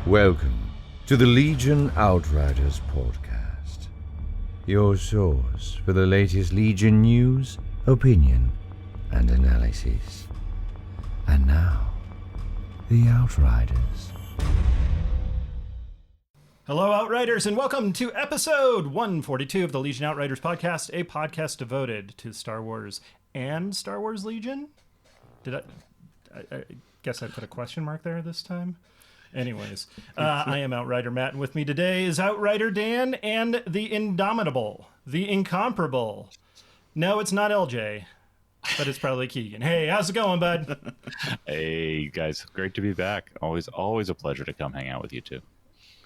Welcome to the Legion Outriders podcast, your source for the latest Legion news, opinion, and analysis. And now, the Outriders. Hello, Outriders, and welcome to episode 142 of the Legion Outriders podcast, a podcast devoted to Star Wars and Star Wars Legion. I guess I put a question mark there this time. Anyways, I am Outrider Matt, and with me today is Outrider Dan and the Indomitable, the Incomparable. No, it's not LJ, but it's probably Keegan. Hey, how's it going, bud? Hey, guys. Great to be back. Always a pleasure to come hang out with you two.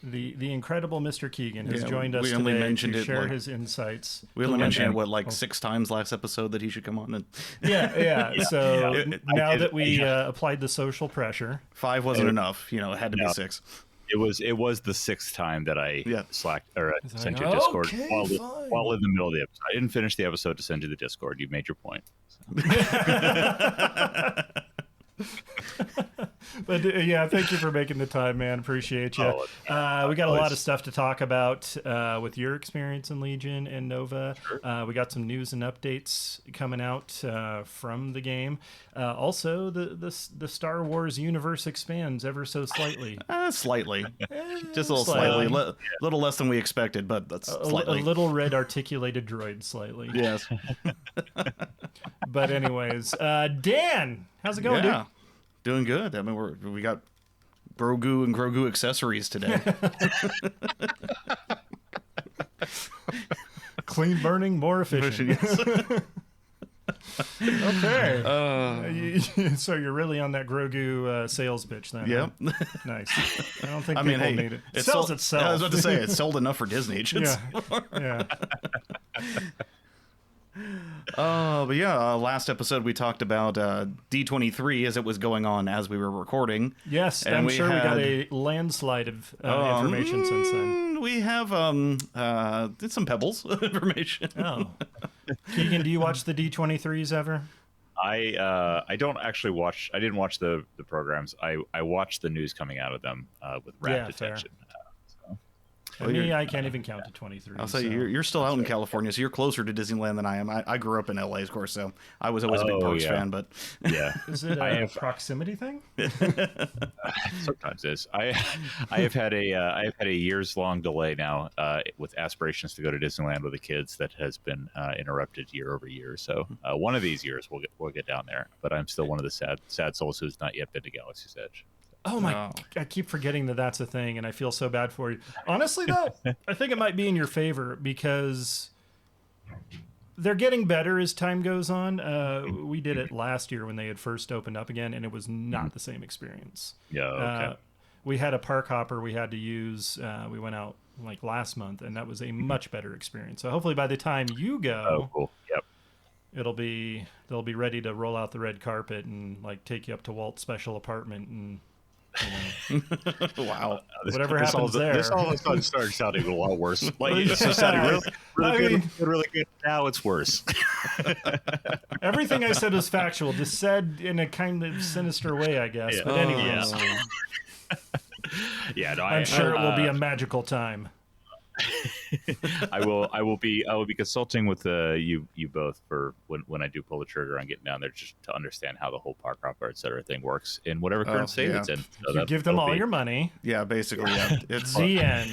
The incredible Mr. Keegan has joined us today to share his insights. We only mentioned it, 6 times last episode that he should come on. And Yeah. So now that we applied the social pressure. 5 wasn't enough. It had to be 6. It was the 6th time that I slacked or sent you a Discord while in the middle of the episode. I didn't finish the episode to send you the Discord. You made your point. But thank you for making the time, man. Appreciate you. We got a lot of stuff to talk about with your experience in Legion and Nova. Sure. We got some news and updates coming out from the game. Also, the Star Wars universe expands ever so slightly. Slightly. Just a little slightly. A little less than we expected, but that's slightly. A little red articulated droid slightly. Yes. But anyways, Dan, how's it going, dude? Doing good. I mean, we got Grogu and Grogu accessories today. Clean burning, more efficient. Okay. So you're really on that Grogu sales pitch then? Yep. Huh? Nice. I don't think people need it. It sells itself. I was about to say, it's sold enough for Disney. Yeah. Last episode we talked about D23 as it was going on as we were recording. Yes, and I'm sure we got a landslide of information since then. We have some pebbles information. Oh. Keegan, do you watch the D23s ever? I don't actually watch. I didn't watch the programs. I watched the news coming out of them with rapt attention. I can't even count to 23. I'll say you're still out in California, so you're closer to Disneyland than I am. I grew up in LA, of course, so I was always a big Parks fan. But is it a proximity thing? Sometimes it is. I have had a years long delay now with aspirations to go to Disneyland with the kids that has been interrupted year over year. So one of these years we'll get down there. But I'm still one of the sad souls who's not yet been to Galaxy's Edge. Oh my! I keep forgetting that's a thing, and I feel so bad for you. Honestly, though, I think it might be in your favor because they're getting better as time goes on. We did it last year when they had first opened up again, and it was not the same experience. Yeah. Okay. We had a park hopper we had to use. We went out last month, and that was a much better experience. So hopefully, by the time you go, cool. Yep. they'll be ready to roll out the red carpet and take you up to Walt's special apartment and. Wow. Whatever happens there. This all of a sudden started sounding a lot worse. It sounded really good. Now it's worse. Everything I said was factual, just said in a kind of sinister way, I guess. But anyways. I'm sure it will be a magical time. I will be consulting with you both for when I do pull the trigger on getting down there, just to understand how the whole park hopper etc. thing works in whatever current state it's in. So you give them all your money. Yeah, basically. Yeah, it's the end.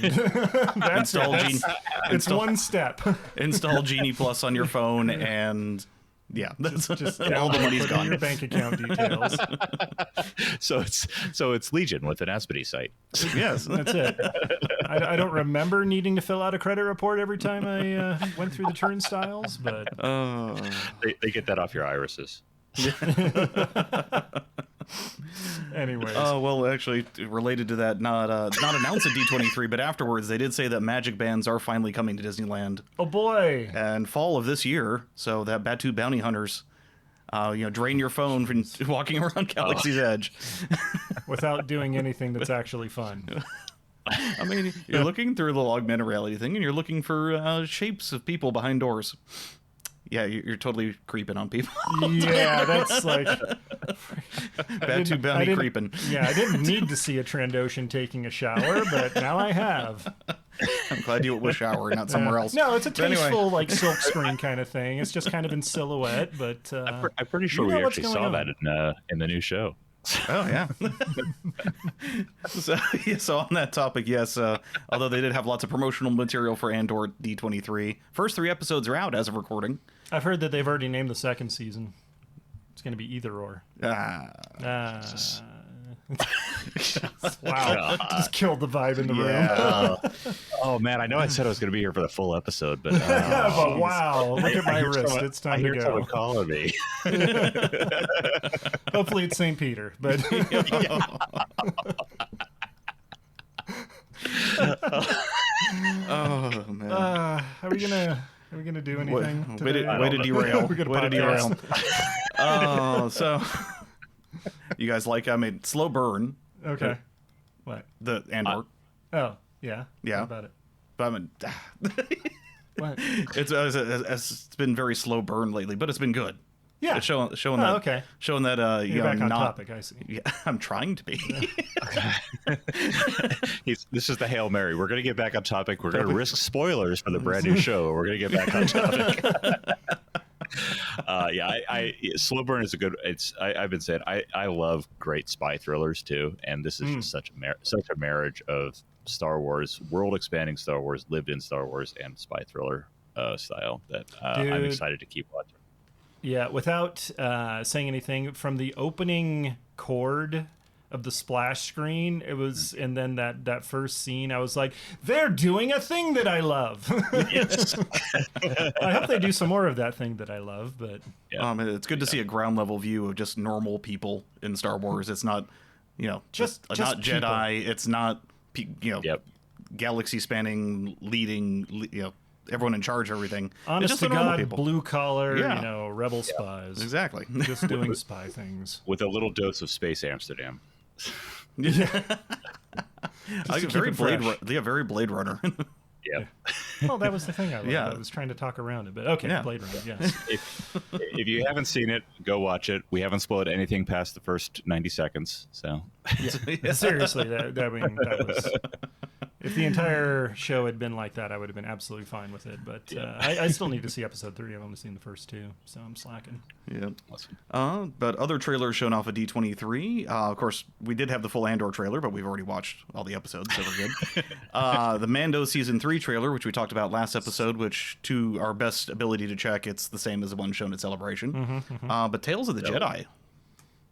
It's one step. Install Genie Plus on your phone and. Yeah, that's just all the money's gone. Your bank account details. So it's Legion with an Aspity site. Yes, that's it. I don't remember needing to fill out a credit report every time I went through the turnstiles, but they get that off your irises. Anyways. Well, actually, related to that, not announced at D23, but afterwards they did say that Magic Bands are finally coming to Disneyland. Oh boy! And fall of this year, so that Batu Bounty Hunters, drain your phone from walking around Galaxy's Edge without doing anything that's actually fun. I mean, you're looking through the augmented reality thing, and you're looking for shapes of people behind doors. Yeah, you're totally creeping on people. Yeah, that's like Bad Tooth Bounty creeping. Yeah, I didn't need to see a Trandoshan taking a shower, but now I have. I'm glad you went with shower, not somewhere else. No, it's a But anyway. tasteful like silk screen kind of thing. It's just kind of in silhouette, but I'm pretty sure you know we what's actually going saw on. that in the new show. Oh yeah. So on that topic, yes. Although they did have lots of promotional material for Andor D23, first 3 episodes are out as of recording. I've heard that they've already named the second season. It's going to be either or. Wow, just killed the vibe in the room. Oh man, I know I said I was going to be here for the full episode, but But wow, look at my wrist. It's I time to hear go. someone calling me. Hopefully it's St. Peter, but Oh man. are we gonna do anything? Way today? to derail. We're gonna Way to derail. podcast. Oh, so you guys like I made slow burn Okay. What? the Andor. Oh, yeah. Yeah. How about it? But I mean, What? it's been very slow burn lately, but it's been good. Yeah. It's showing Oh, that. okay. Showing that You're back on not. topic. I see. Yeah, I'm trying to be. This is the Hail Mary. We're going to get back on topic. We're going to risk spoilers for the brand new show. We're going to get back on topic. Slow burn is a good. I've been saying I love great spy thrillers too, and this is just such a marriage of Star Wars, world expanding Star Wars, lived in Star Wars, and spy thriller style that I'm excited to keep watching. Yeah, without saying anything, from the opening chord of the splash screen, it was, and then that first scene, I was like, they're doing a thing that I love. I hope they do some more of that thing that I love, but Yeah. It's good to see a ground level view of just normal people in Star Wars. It's not, Just not people. Jedi. It's not, Yep. galaxy spanning, leading, everyone in charge of everything. It's honest just to the normal God, people. blue collar, Yeah. rebel spies, Exactly. just doing spy things. With a little dose of Space Amsterdam. I to get very keep it fresh. very Blade Runner. Yeah. Well, that was the thing I loved. Yeah. I was trying to talk around it, but okay, Yeah. Blade Runner, yes. If you haven't seen it, go watch it. We haven't spoiled anything past the first 90 seconds, so Seriously, that was. If the entire show had been like that, I would have been absolutely fine with it. But I still need to see episode 3. I've only seen the first 2, so I'm slacking. Yeah. awesome. But other trailers shown off of D23. Of course, we did have the full Andor trailer, but we've already watched all the episodes, so we're good. The Mando Season 3 trailer, which we talked about last episode, which to our best ability to check, it's the same as the one shown at Celebration. But Tales of the Jedi.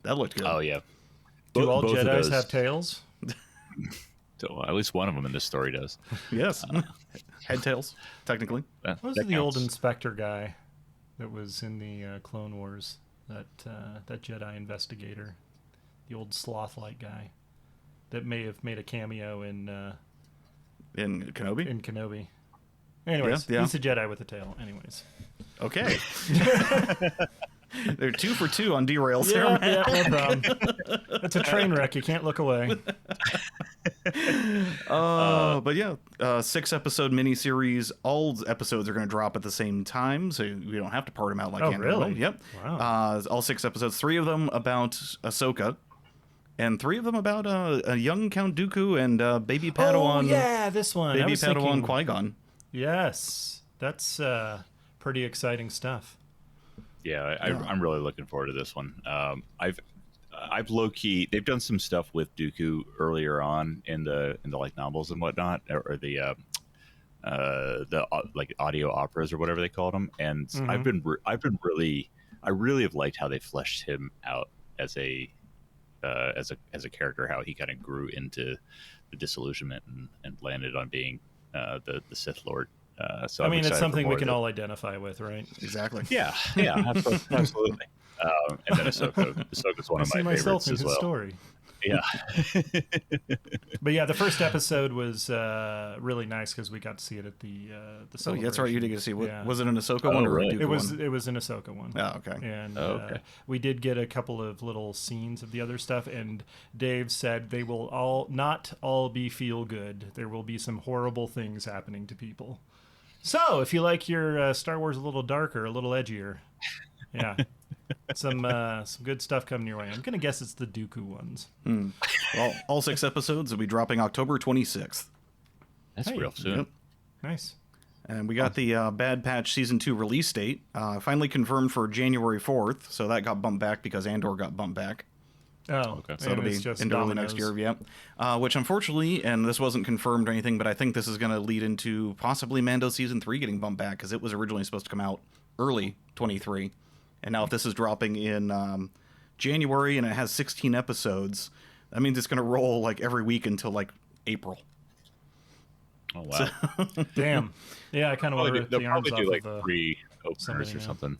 That looked good. Oh yeah. Do all Both of Jedis those. have tails? So, at least one of them in this story does. Yes. Head tails, technically. What was That the old counts. inspector guy that was in the Clone Wars? That Jedi investigator, the old sloth-like guy that may have made a cameo in Kenobi? in Kenobi. Anyways, Yeah. he's a Jedi with a tail. Anyways, Okay. They're 2 for 2 on derails there, yeah, man. yeah, no problem. It's a train wreck. You can't look away. But yeah, 6-episode miniseries. All episodes are going to drop at the same time, so we don't have to part them out like Oh, Andor really? will. Yep. Wow. All 6 episodes. 3 of them about Ahsoka, and 3 of them about a young Count Dooku and baby Padawan. Oh yeah, this one. I Baby was Padawan thinking- Qui-Gon. Yes, that's pretty exciting stuff. Yeah, I'm really looking forward to this one. I've low key. They've done some stuff with Dooku earlier on in the like novels and whatnot, or the like audio operas or whatever they called them. And I really have liked how they fleshed him out as a character, how he kind of grew into the disillusionment and landed on being the Sith Lord. So I I'm mean, it's excited for something more we of can it. all identify with, right? Exactly. Yeah, absolutely. And then Ahsoka's one I of see my myself favorites in as his well. story. Yeah. But yeah, the first episode was really nice because we got to see it at the Oh, yeah, that's right. You did get to see. Yeah. Was it an Ahsoka one or really? a Dooku It was one? it was an Ahsoka one. Oh, okay. And Okay. we did get a couple of little scenes of the other stuff, and Dave said they will not all be feel good. There will be some horrible things happening to people. So, if you like your Star Wars a little darker, a little edgier, yeah, some good stuff coming your way. I'm gonna guess it's the Dooku ones. Well, all 6 episodes will be dropping October 26th. That's real soon. Yep. Nice. And we got the Bad Patch Season 2 release date finally confirmed for January 4th, so that got bumped back because Andor got bumped back. Oh, Okay. So it'll be into early next year, which unfortunately, and this wasn't confirmed or anything, but I think this is going to lead into possibly Mando Season 3 getting bumped back, because it was originally supposed to come out early 23. And now if this is dropping in January and it has 16 episodes, that means it's going to roll like every week until like April. Oh, wow. Damn. Yeah, I kind of want to rip They'll the arms probably off do like of 3 openers somebody or now. something.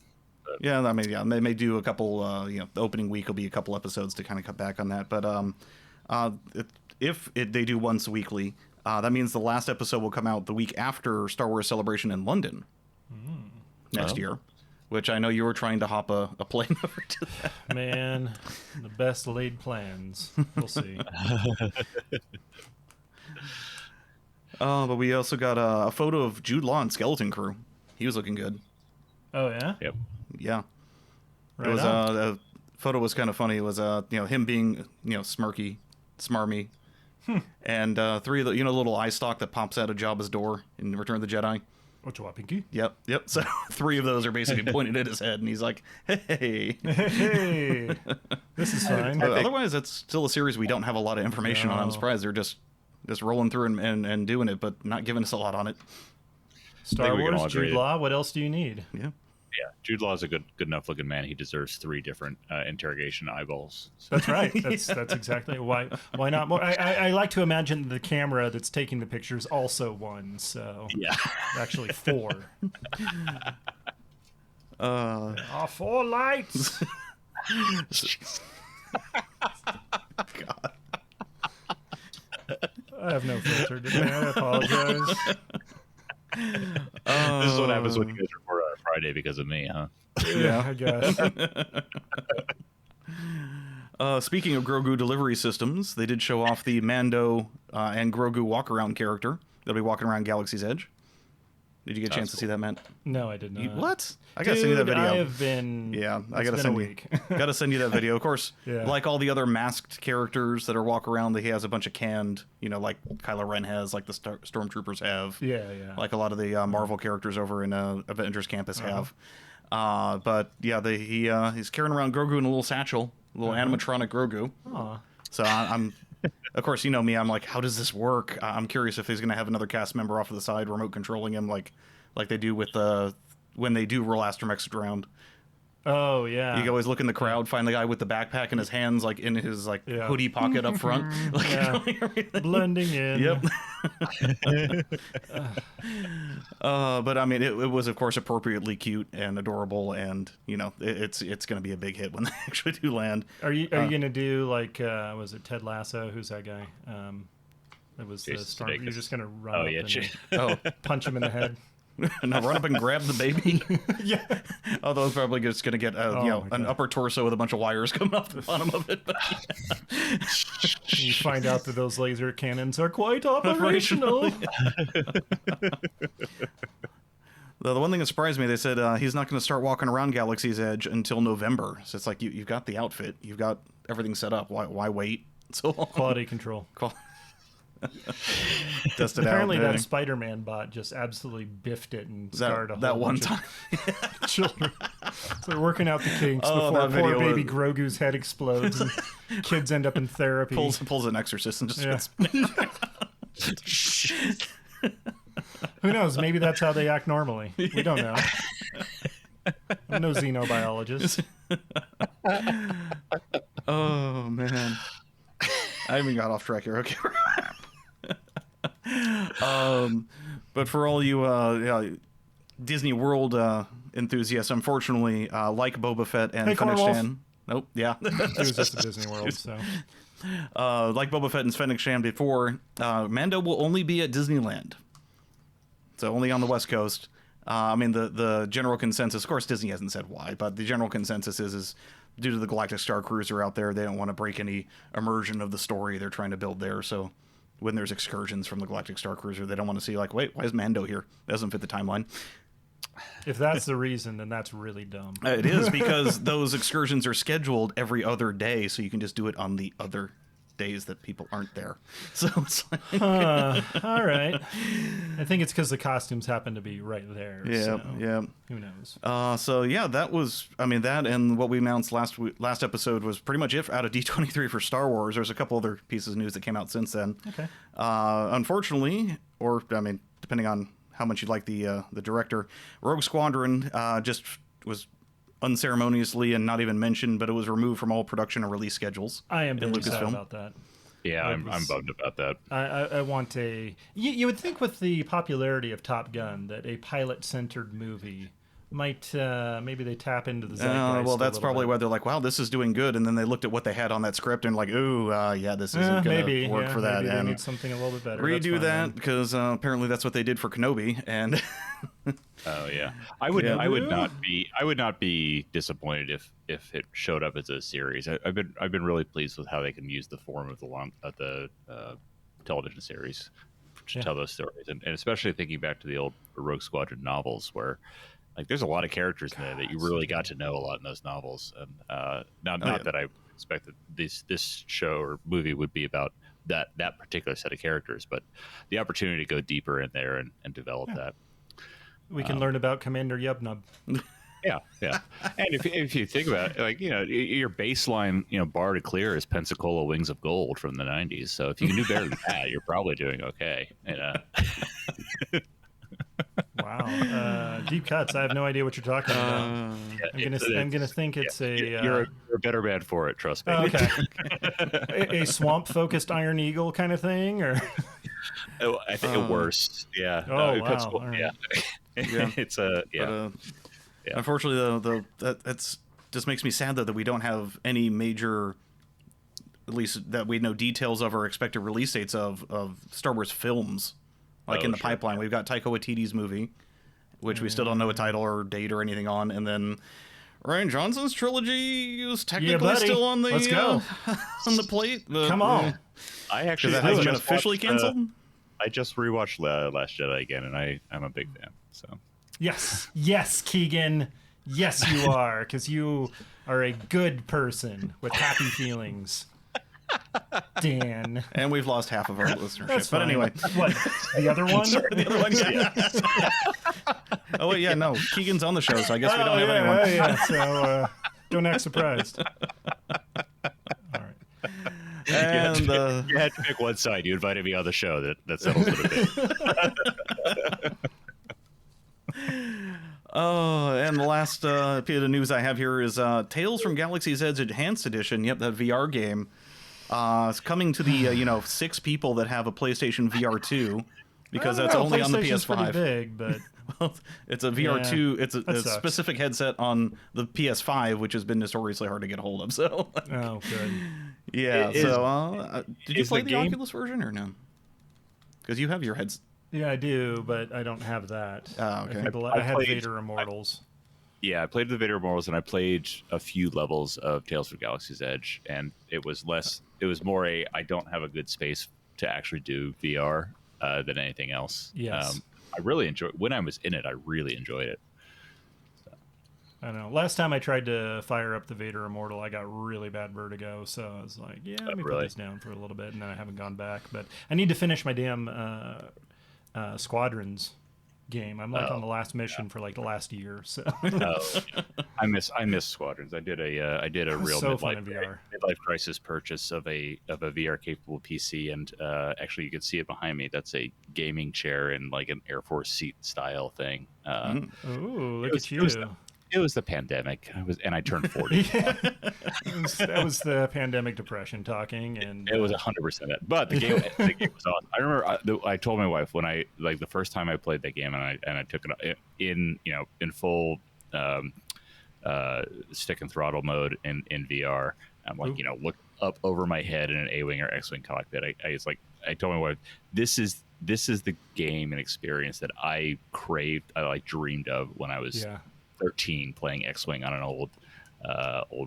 Yeah, I mean, they may do a couple. The opening week will be a couple episodes to kind of cut back on that. But if they do once weekly, that means the last episode will come out the week after Star Wars Celebration in London next year. Which I know you were trying to hop a plane over to that. Man, the best laid plans. We'll see. But we also got a photo of Jude Law and Skeleton Crew. He was looking good. Oh yeah. Yep. Yeah. Right It was on. the photo was kind of funny. It was him being smirky, smarmy, and 3 of the little eye stalk that pops out of Jabba's door in Return of the Jedi. Ochoa Pinky. Yep. So 3 of those are basically pointed at his head, and he's like, "Hey." Hey, this is fine. Otherwise, it's still a series we don't have a lot of information on. I'm No. surprised they're just rolling through and doing it, but not giving us a lot on it. Star think we can all Wars, agree Jude that- Law. What else do you need? Yeah. Yeah, Jude Law is a good enough looking man. He deserves 3 different interrogation eyeballs. So, That's right. That's exactly why. Why not more? I like to imagine the camera that's taking the pictures also one. So yeah. actually 4. 4 lights. God. I have no filter today. I apologize. This is what happens when you guys record on a Friday because of me, huh? Yeah, I guess. Speaking of Grogu delivery systems, they did show off the Mando and Grogu walk-around character. They'll be walking around Galaxy's Edge. Did you get a chance to see that, Matt? No, I did not. What? I gotta send you that video. I have been. Yeah, I it's gotta been send a you. week. Gotta send you that video. Of course, Yeah. like all the other masked characters that are walk around, he has a bunch of canned. Like Kylo Ren has, like the Stormtroopers have. Yeah. Like a lot of the Marvel characters over in Avengers Campus have. But yeah, he's carrying around Grogu in a little satchel, a little animatronic Grogu. Aw. So I'm, of course, you know me. I'm like, how does this work? I'm curious if he's gonna have another cast member off to the side, remote controlling him, like they do with when they do roll Astromechs around. Oh yeah. You always look in the crowd, find the guy with the backpack and his hands like in his Yeah. hoodie pocket up front, like Yeah. controlling everything. Blending in. Yep. But I mean, it was of course appropriately cute and adorable, and it's going to be a big hit when they actually do land. Are you gonna do like was it Ted Lasso? Who's that guy? It was the Jason Storm. Sudeikis. You're just gonna run Oh, up yeah, and punch him in the head. Now run up and grab the baby. Yeah. Although it's probably just going to get my an God. upper torso with a bunch of wires coming off the bottom of it. You find out that those laser cannons are quite operational. The one thing that surprised me, they said he's not going to start walking around Galaxy's Edge until November. So it's like you've got the outfit, you've got everything set up. Why wait so long? Quality control. Test it Apparently, out. that Spider-Man bot just absolutely biffed it and that, scarred a whole that one bunch time. of children. So they're working out the kinks before that poor video baby was- Grogu's head explodes and kids end up in therapy. pulls an exorcist and just Yeah. gets Who knows? Maybe that's how they act normally. We don't know. I'm no xenobiologist. Oh man, I even got off track here. Okay. But for all you Disney World enthusiasts, unfortunately, like Boba Fett and Hey, Fennec Cornwolf. Shan. Nope. Yeah. It was just a Disney World, so Like Boba Fett and Fennec Shan before, Mando will only be at Disneyland. So only on the West Coast. I mean, the general consensus, of course, Disney hasn't said why, but the general consensus is due to the Galactic Star Cruiser out there, they don't want to break any immersion of the story they're trying to build there. So when there's excursions from the Galactic Star Cruiser, they don't want to see like, wait, why is Mando here? That doesn't fit the timeline. If that's the reason, then that's really dumb. It is, because those excursions are scheduled every other day, so you can just do it on the other days that people aren't there. So it's like, All right. I think it's because the costumes happen to be right there. yeah, so yeah. Who knows? So yeah, that was, I mean, that and what we announced last episode was pretty much it out of D23 for Star Wars. There's a couple other pieces of news that came out since then. Okay. Unfortunately, or I mean, depending on how much you like the director, Rogue Squadron just was unceremoniously and not even mentioned, but it was removed from all production and release schedules. I am in very sad Lucasfilm. about that. Yeah, I'm bummed about that. I want a... You would think with the popularity of Top Gun that a pilot-centered movie might... maybe they tap into the zeitgeist well, that's a little probably bit. why they're like, wow, this is doing good. And then they looked at what they had on that script and like, ooh, yeah, this isn't going to work for that. Maybe they And need something a little bit better. redo That's fine, that, then. because apparently that's what they did for Kenobi. And Oh yeah, I would not be disappointed if it showed up as a series. I've been really pleased with how they can use the form of the television series to tell those stories, and especially thinking back to the old Rogue Squadron novels, where like there's a lot of characters in there that you really got to know a lot in those novels, and not that I expect that this show or movie would be about that particular set of characters, but the opportunity to go deeper in there and develop that. We can learn about Commander Yubnub. Yeah. And if you think about it, like, your baseline, bar to clear is Pensacola Wings of Gold from the 90s. So if you can do better than that, you're probably doing okay. Wow. Deep cuts. I have no idea what you're talking about. I'm gonna think it's you're a better man for it, trust me. Oh, okay. a swamp-focused Iron Eagle kind of thing, or I think it worse. Yeah. Oh, wow. Pensacola, All right. yeah. Yeah. It's unfortunately, that's just makes me sad though that we don't have any major, at least that we know details of or expected release dates of Star Wars films, like in the pipeline. We've got Taika Waititi's movie, which we still don't know a title or date or anything on, and then Rian Johnson's trilogy is technically still on the Let's go. on the plate. But, Come on. I actually that hasn't been just officially watched, canceled. I just rewatched Last Jedi again, and I'm a big fan. So Yes, Keegan. Yes, you are, because you are a good person with happy feelings. Dan. And we've lost half of our listenership. That's But fine. anyway. What? The other one? The other one, yeah. Oh, wait, yeah, no. Keegan's on the show, so I guess we don't have anyone. Yeah, so don't act surprised. All right. And you had to pick one side. You invited me on the show. That settles it a bit. oh, and the last bit of news I have here is Tales from Galaxy's Edge Enhanced Edition. Yep, that VR game. It's coming to the 6 people that have a PlayStation VR 2, because that's only on the PlayStation's PS5. pretty big, but Well, it's a VR2. It's a sucks. specific headset on the PS5, which has been notoriously hard to get a hold of. So, oh, good. yeah. Did you play the game- Oculus version or no? Because you have your heads. Yeah, I do, but I don't have that. Oh, okay. I had played- Vader Immortals. Yeah, I played the Vader Immortals, and I played a few levels of Tales from Galaxy's Edge, and it was more I don't have a good space to actually do VR than anything else. Yes. I really enjoyed when I was in it. I really enjoyed it. I don't know. Last time I tried to fire up the Vader Immortal, I got really bad vertigo. So I was like, yeah, let me put really? this down for a little bit. And then I haven't gone back. But I need to finish my damn Squadrons game. I'm on the last mission for like the last year. So I miss Squadrons. I did a real so fun in VR. midlife crisis purchase of a VR capable PC, and actually you can see it behind me. That's a gaming chair and like an Air Force seat style thing. Ooh, look at you. It was the pandemic. I turned 40. That was the pandemic depression talking, and It was 100% that. But the game was awesome. I remember I told my wife when the first time I played that game, and I took it in full stick and throttle mode in VR. I'm like, look up over my head in an A-wing or X-wing cockpit. I told my wife, this is the game and experience that I craved, I dreamed of when I was 13 playing X-Wing on an old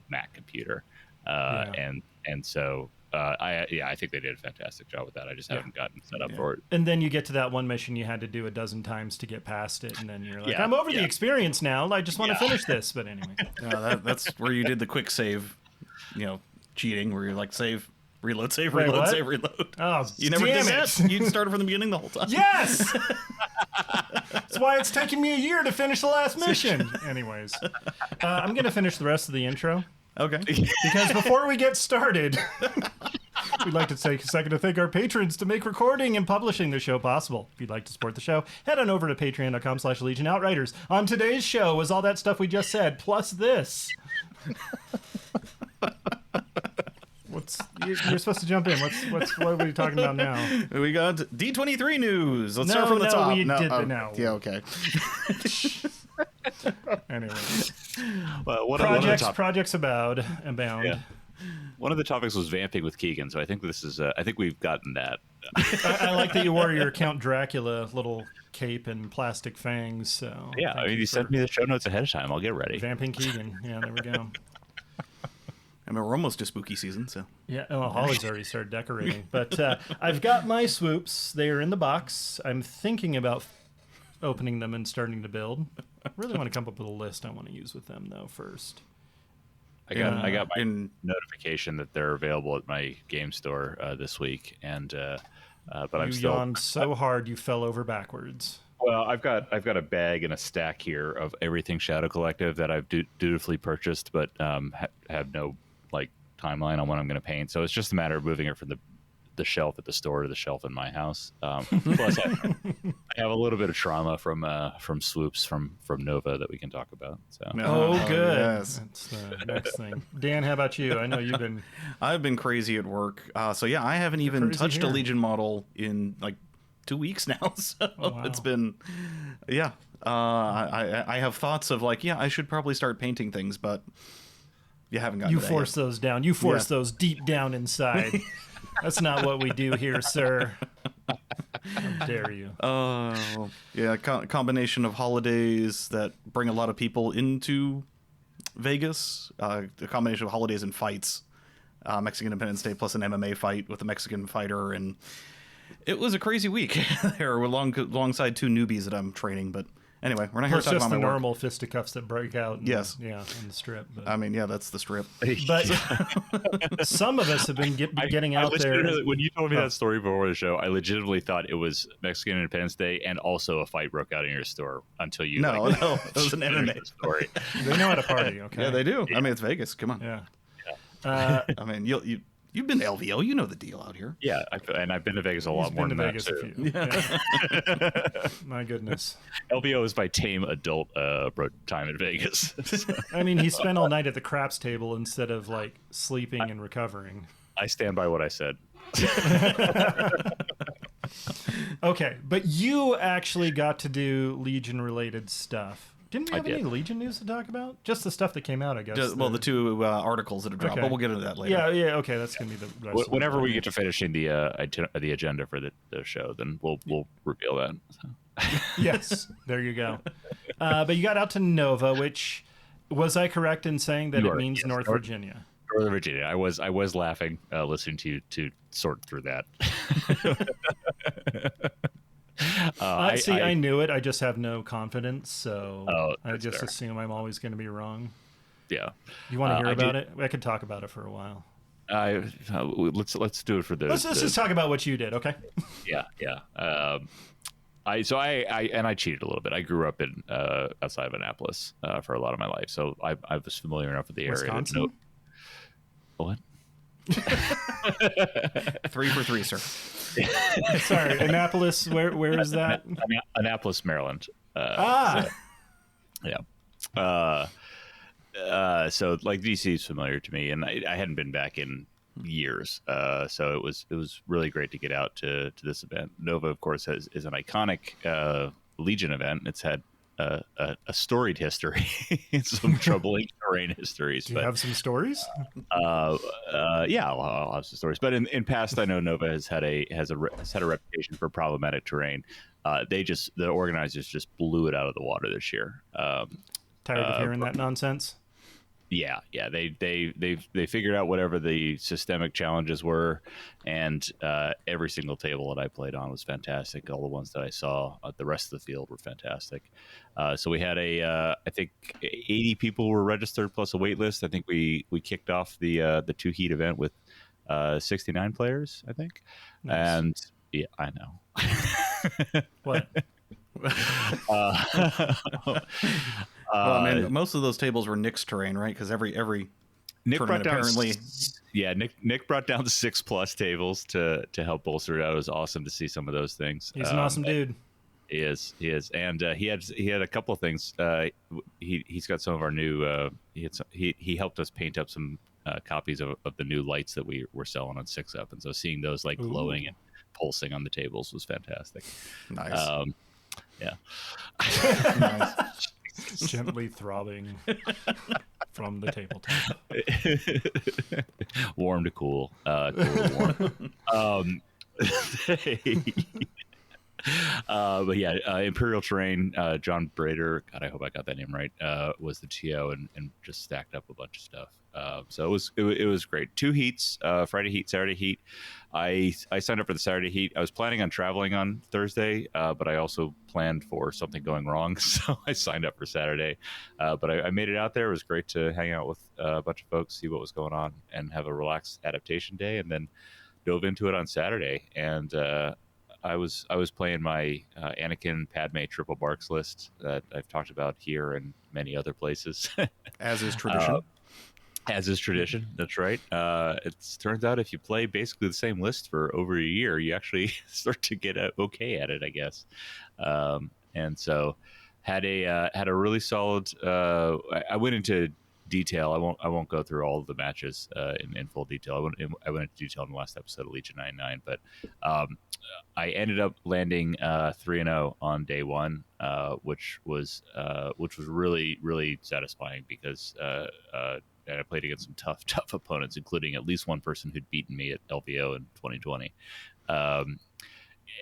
Mac computer. And so I think they did a fantastic job with that. I just haven't gotten set up for it. And then you get to that one mission you had to do a dozen times to get past it, and then you're like, Yeah, I'm over yeah. the experience now. I just want to finish this. But anyway, That's where you did the quick save, cheating, where you're like save, reload, save, Wait, reload, what? save, reload. Oh, You never damn did it. that? You started from the beginning the whole time. Yes! That's why it's taking me a year to finish the last mission. Anyways, I'm going to finish the rest of the intro. Okay. Because before we get started, we'd like to take a second to thank our patrons to make recording and publishing the show possible. If you'd like to support the show, head on over to patreon.com/Legion Outriders. On today's show was all that stuff we just said, plus this. You're supposed to jump in. What are we talking about now? We got D23 news. Let's start from the top. No. Yeah, okay. Anyway, Well, projects abound. Yeah. One of the topics was vamping with Keegan, so I think this is. I think we've gotten that. I like that you wore your Count Dracula little cape and plastic fangs. So Yeah, I mean, you sent me the show notes ahead of time. I'll get ready. vamping Keegan. Yeah, there we go. I mean, we're almost to spooky season, so. Yeah, Holly's already started decorating. But I've got my swoops. They are in the box. I'm thinking about opening them and starting to build. I really want to come up with a list I want to use with them, though, first. I got my notification that they're available at my game store this week, and but I'm still yawned so hard you fell over backwards. Well, I've got a bag and a stack here of everything Shadow Collective that I've dutifully purchased, but have no timeline on when I'm going to paint. So it's just a matter of moving it from the shelf at the store to the shelf in my house. Plus, I have a little bit of trauma from swoops from Nova that we can talk about. So Good. Yes. That's the next thing. Dan, how about you? I know you've been. I've been crazy at work. So yeah, I haven't even crazy touched here. a Legion model in 2 weeks now. So wow. It's been, yeah. I have thoughts of I should probably start painting things, but you haven't gotten You to that force yet. those down. You force Yeah. those deep down inside. That's not what we do here, sir. How dare you? Yeah, combination of holidays that bring a lot of people into Vegas. A combination of holidays and fights. Mexican Independence Day plus an MMA fight with a Mexican fighter, and it was a crazy week. There were alongside two newbies that I'm training, but anyway, we're not here to Plus talk just about the my work. normal fisticuffs that break out. Yes. Yeah, in the strip. But, I mean, yeah, that's the strip. but some of us have been getting out there. When you told me that story before the show, I legitimately thought it was Mexican Independence Day and also a fight broke out in your store until you. No, it was an MMA story. They know how to party, okay? Yeah, they do. I mean, it's Vegas. Come on. Yeah. I mean, you've been to LVO. You know the deal out here. Yeah, I've been to Vegas a lot He's more been than to Vegas that. a few. Yeah. My goodness. LVO is my tame adult time in Vegas. I mean, he spent all night at the craps table instead of sleeping and recovering. I stand by what I said. Okay, but you actually got to do Legion related stuff. Didn't we have any Legion news to talk about? Just the stuff that came out, I guess. The two articles that have dropped, Okay. but we'll get into that later. Yeah, okay, that's gonna be the rest of Whenever it. we get to finishing the agenda for the show, then we'll reveal that. So. Yes, there you go. But you got out to Nova, which was I correct in saying that it means North Virginia? Northern Virginia. I was laughing listening to you to sort through that. I knew it. I just have no confidence, so I that's just fair. assume I'm always going to be wrong. Yeah. You want to hear I about do- it? I could talk about it for a while. Let's do it for the. Let's just talk about what you did, okay? Yeah. I cheated a little bit. I grew up in outside of Annapolis for a lot of my life, so I was familiar enough with the area. Wisconsin? What? 3 for 3, sir. Sorry, Annapolis. Where is that? Annapolis, Maryland. Ah, Yeah. So DC is familiar to me, and I hadn't been back in years. So it was really great to get out to this event. Nova, of course, is an iconic Legion event. It's had a storied history, some troubling terrain histories. do you have some stories? Yeah, I'll have some stories. But in past, I know Nova has had a reputation for problematic terrain. The organizers just blew it out of the water this year. Tired of hearing that nonsense. Yeah, they figured out whatever the systemic challenges were, and every single table that I played on was fantastic. All the ones that I saw, the rest of the field were fantastic. So we had I think 80 people were registered plus a wait list. I think we kicked off the 2 heat event with 69 players, I think. Nice. And yeah, I know. What? Well, I mean, most of those tables were Nick's terrain, right? Because every Nick brought tournament down apparently. Nick brought down the 6+ tables to help bolster it out. It was awesome to see some of those things. He's an awesome dude. He is, and he had a couple of things. He's got some of our new. He helped us paint up some copies of the new lights that we were selling on 6-Up, and so seeing those like glowing and pulsing on the tables was fantastic. Nice. Yeah. Nice. Gently throbbing from the tabletop. Warm to cool. Cool to warm. But yeah, Imperial Terrain, John Brader, God, I hope I got that name right, was the TO and just stacked up a bunch of stuff. So it was great. 2 heats, Friday heat, Saturday heat. I signed up for the Saturday heat. I was planning on traveling on Thursday, but I also planned for something going wrong, so I signed up for Saturday. But I made it out there. It was great to hang out with a bunch of folks, see what was going on, and have a relaxed adaptation day, and then dove into it on Saturday. And I was playing my Anakin Padme triple barks list that I've talked about here and many other places. As is tradition. As is tradition, that's right. It turns out if you play basically the same list for over a year, you actually start to get okay at it, I guess. And so had a really solid. I went into detail. I won't go through all of the matches in full detail. I went into detail in the last episode of Legion 99, but I ended up landing 3-0 on day 1, which was really, really satisfying because I played against some tough opponents, including at least one person who'd beaten me at LVO in 2020,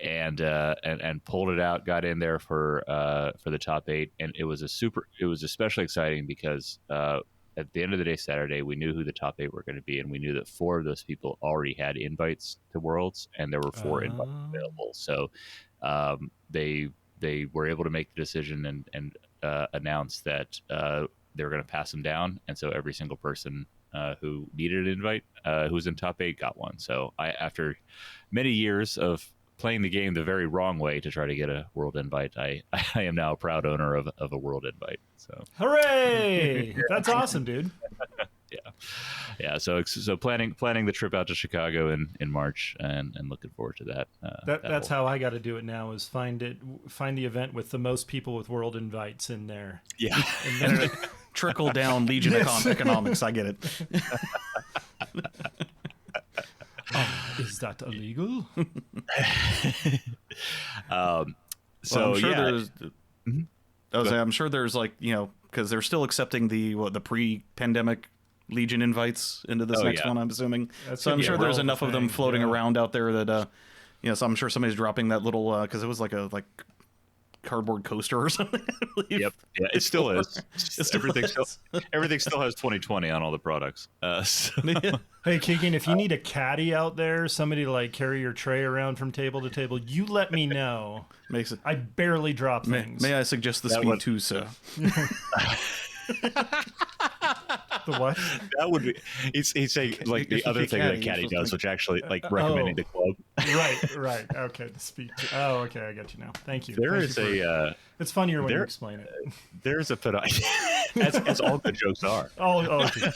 and pulled it out. Got in there for the top 8, and it was especially exciting because at the end of the day, Saturday, we knew who the top 8 were going to be, and we knew that 4 of those people already had invites to Worlds, and there were 4 invites available. So they were able to make the decision and announce that they were going to pass them down, and so every single person who needed an invite, who was in top 8, got one. So after many years of playing the game the very wrong way to try to get a world invite, I am now a proud owner of a world invite. So hooray! That's awesome, dude. Yeah. So planning the trip out to Chicago in March, and looking forward to that. That's how I got to do it now: is find the event with the most people with world invites in there. Yeah, and then trickle down Legion economics. I get it. Is that illegal? So I'm sure yeah. there's. I'm sure there's because they're still accepting the pre-pandemic Legion invites into this next one. I'm assuming. So I'm sure there's enough of them floating around out there that so I'm sure somebody's dropping that little because it was like a cardboard coaster or something. Yep. Yeah, it still is. Everything still has 2020 on all the products. Hey, Keegan, if you need a caddy out there, somebody to carry your tray around from table to table, you let me know. Makes it. I barely drop things. May I suggest the speed too, sir? The what? That would be. He's saying the other thing that caddy does, which actually recommending the club. Right. Okay, the speed. Oh, okay, I get you now. Thank you. It's funnier when you explain it. There's a as all good jokes are. Okay.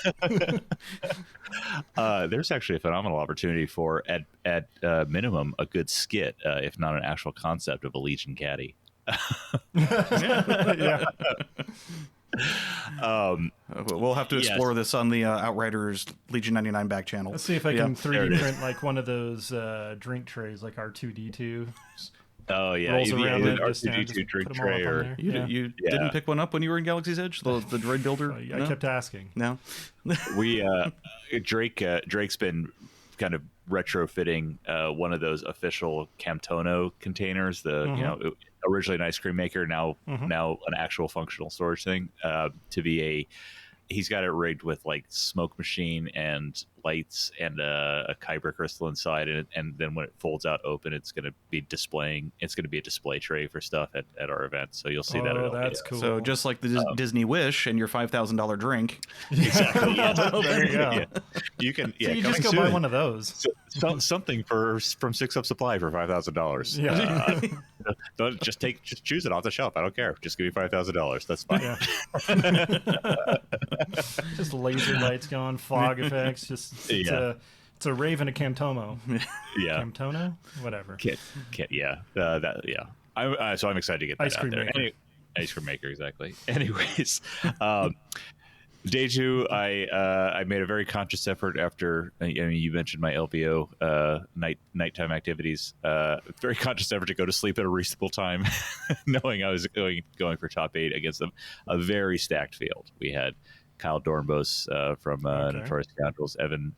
There's actually a phenomenal opportunity for at minimum a good skit, if not an actual concept of a Legion caddy. Yeah. We'll have to explore this on the Outriders Legion 99 back channel. Let's see if I can 3D print one of those drink trays, like R2D2. Oh yeah, rolls around an it, R2D2 drink tray, or you didn't pick one up when you were in Galaxy's Edge, the droid builder. I kept asking. No, Drake's been kind of retrofitting one of those official Camtono containers, originally an ice cream maker, now an actual functional storage thing, to be he's got it rigged with like smoke machine and lights and a kyber crystal inside, and then when it folds out open, it's going to be a display tray for stuff at our event. So you'll see that. Oh, that's cool. So just like the Disney Wish and your $5,000 drink. Exactly. Yeah. There you go. Yeah. You can. Yeah, So you just go coming buy soon. one of those. Something from 6 Up Supply for $5,000. Yeah. Don't just choose it off the shelf. I don't care. Just give me $5,000. That's fine. Yeah. Just laser lights going, fog effects. It's a rave and a Camtomo. Yeah. Camtono? Whatever. Yeah. So I'm excited to get that Ice cream out there. maker. Ice cream maker, exactly. Anyways, day 2, I made a very conscious effort after. I mean, you mentioned my LVO nighttime activities. Very conscious effort to go to sleep at a reasonable time, knowing I was going for top 8 against a very stacked field. We had Kyle Dornbos from Notorious Scoundrels, Evan,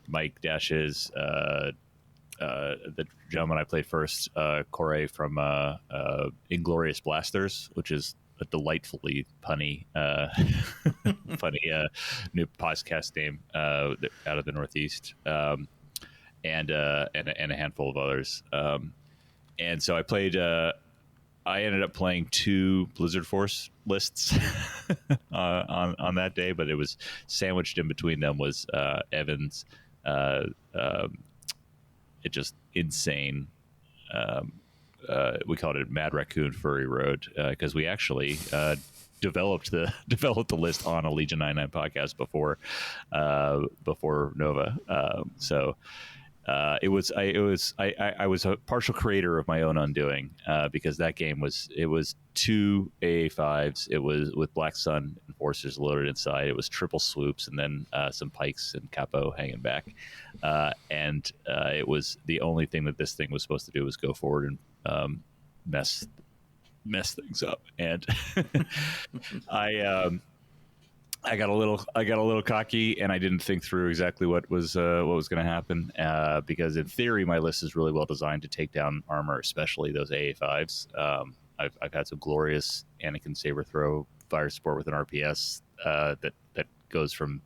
Mike Dashes, the gentleman I played first, Corey from Inglorious Blasters, which is a delightfully punny new podcast name out of the Northeast, and a handful of others. And so I played. I ended up playing 2 Blizzard Force lists on that day, but it was sandwiched in between them was Evan's. It just insane. We called it Mad Raccoon Furry Road because we actually developed the list on a Legion 99 podcast before Nova. I was a partial creator of my own undoing because that game was 2 AA5s. It was with Black Sun Enforcers loaded inside. It was triple swoops and then some pikes and capo hanging back. And it was the only thing that this thing was supposed to do was go forward and mess things up. And I got a little cocky, and I didn't think through exactly what was going to happen. Because in theory, my list is really well designed to take down armor, especially those AA5s. I've had some glorious Anakin saber throw fire support with an RPS that goes from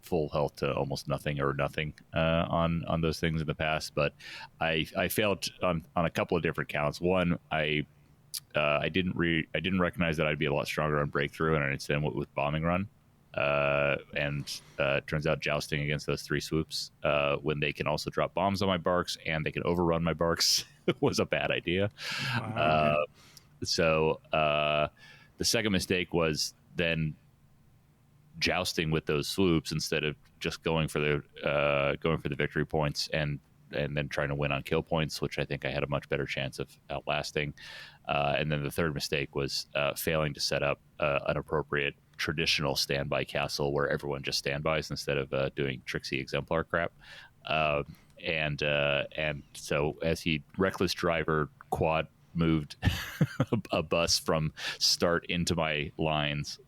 full health to almost nothing or nothing on those things in the past. But I failed on a couple of different counts. One, I didn't recognize that I'd be a lot stronger on breakthrough, and I instead went with bombing run. And turns out jousting against those 3 swoops when they can also drop bombs on my barks and they can overrun my barks was a bad idea. Wow. So the second mistake was then jousting with those swoops instead of just going for the victory points and then trying to win on kill points, which I think I had a much better chance of outlasting. And then the third mistake was failing to set up an appropriate traditional standby castle where everyone just standbys instead of doing tricksy exemplar crap. And so as he reckless driver quad moved a bus from start into my lines,